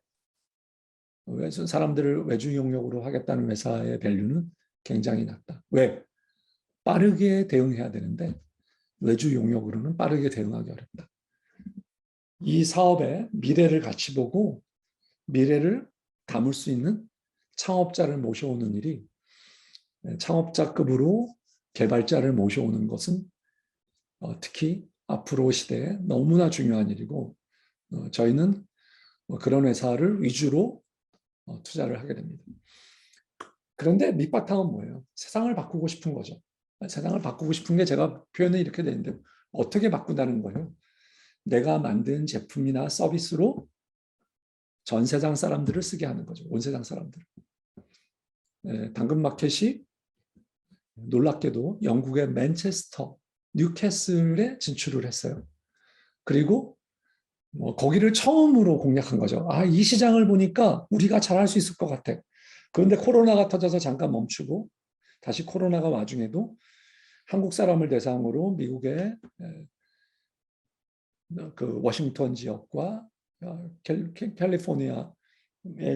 외주 용역으로 하겠다는 회사의 밸류는 굉장히 낮다. 왜? 빠르게 대응해야 되는데 외주 용역으로는 빠르게 대응하기 어렵다. 이 사업의 미래를 같이 보고 미래를 담을 수 있는 창업자를 모셔오는 일이 창업자급으로 개발자를 모셔오는 것은 특히 앞으로 시대에 너무나 중요한 일이고 저희는 그런 회사를 위주로 투자를 하게 됩니다. 그런데 밑바탕은 뭐예요? 세상을 바꾸고 싶은 거죠. 세상을 바꾸고 싶은 게 제가 표현이 이렇게 되는데 어떻게 바꾼다는 거예요? 내가 만든 제품이나 서비스로 전 세상 사람들을 쓰게 하는 거죠. 온 세상 사람들. 당근마켓이 놀랍게도 영국의 맨체스터, 뉴캐슬에 진출을 했어요. 그리고 거기를 처음으로 공략한 거죠. 이 시장을 보니까 우리가 잘할 수 있을 것 같아. 그런데 코로나가 터져서 잠깐 멈추고 다시 코로나가 와중에도 한국 사람을 대상으로 미국의 그 워싱턴 지역과 캘리포니아의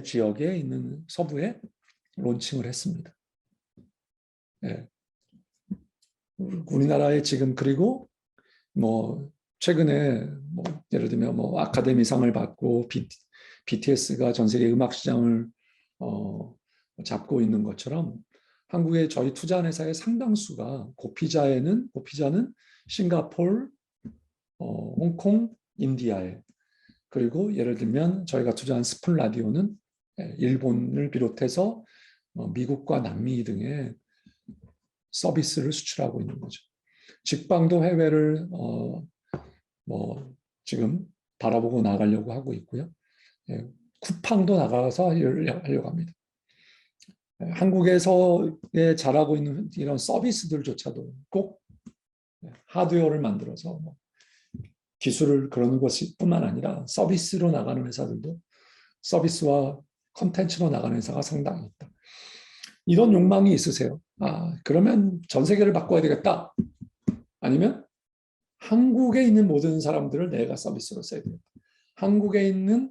지역에 있는 서부에 론칭을 했습니다. 우리나라에 지금 그리고 최근에 예를 들면 아카데미상을 받고 BTS가 전 세계 음악 시장을 잡고 있는 것처럼 한국의 저희 투자한 회사의 상당수가 고피자는 싱가포르, 홍콩, 인디아에 그리고 예를 들면 저희가 투자한 스푼 라디오는 일본을 비롯해서 미국과 남미 등의 서비스를 수출하고 있는 거죠. 직방도 해외를 지금 바라보고 나가려고 하고 있고요. 쿠팡도 나가서 하려고 합니다. 한국에서 잘하고 있는 이런 서비스들조차도 꼭 하드웨어를 만들어서 기술을 그러는 것뿐만 아니라 서비스로 나가는 회사들도 서비스와 컨텐츠로 나가는 회사가 상당히 있다. 이런 욕망이 있으세요? 그러면 전 세계를 바꿔야 되겠다. 아니면 한국에 있는 모든 사람들을 내가 서비스로 써야 되겠다. 한국에 있는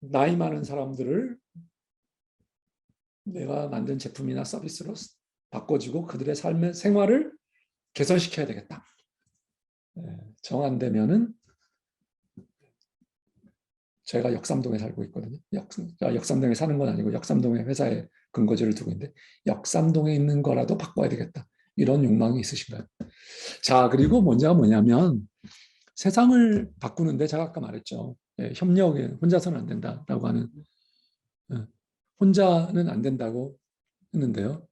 나이 많은 사람들을 내가 만든 제품이나 서비스로 바꿔주고 그들의 삶의 생활을 개선시켜야 되겠다. 정안되면은 제가 역삼동에 살고 있거든요. 역삼동에 사는 건 아니고 역삼동에 회사에 근거지를 두고 있는데 역삼동에 있는 거라도 바꿔야 되겠다. 이런 욕망이 있으신가요? 자, 그리고 뭐냐면 세상을 바꾸는데 제가 아까 말했죠. 협력에 혼자서는 안 된다라고 하는 혼자는 안 된다고 했는데요.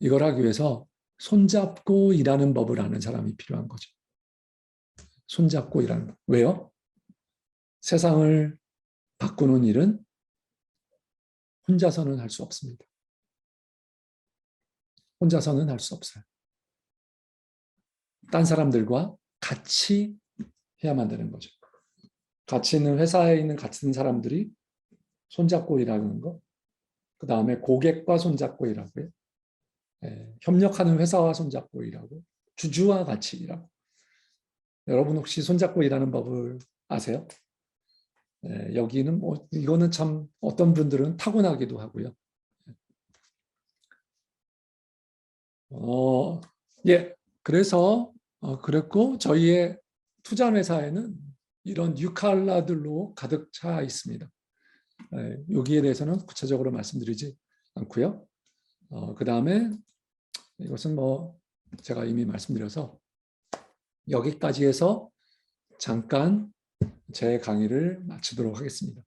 이걸 하기 위해서 손잡고 일하는 법을 아는 사람이 필요한 거죠. 손잡고 일하는 법. 왜요? 세상을 바꾸는 일은 혼자서는 할 수 없습니다. 혼자서는 할 수 없어요. 딴 사람들과 같이 해야만 되는 거죠. 같이 있는 회사에 있는 같은 사람들이 손잡고 일하는 거, 그 다음에 고객과 손잡고 일하고요. 협력하는 회사와 손잡고 일하고, 주주와 같이 일하고. 여러분 혹시 손잡고 일하는 법을 아세요? 여기는 이거는 참 어떤 분들은 타고나기도 하고요. 그래서 그랬고 저희의 투자 회사에는 이런 뉴칼라들로 가득 차 있습니다. 여기에 대해서는 구체적으로 말씀드리지 않고요. 그 다음에 이것은 제가 이미 말씀드려서 여기까지 해서 잠깐 제 강의를 마치도록 하겠습니다.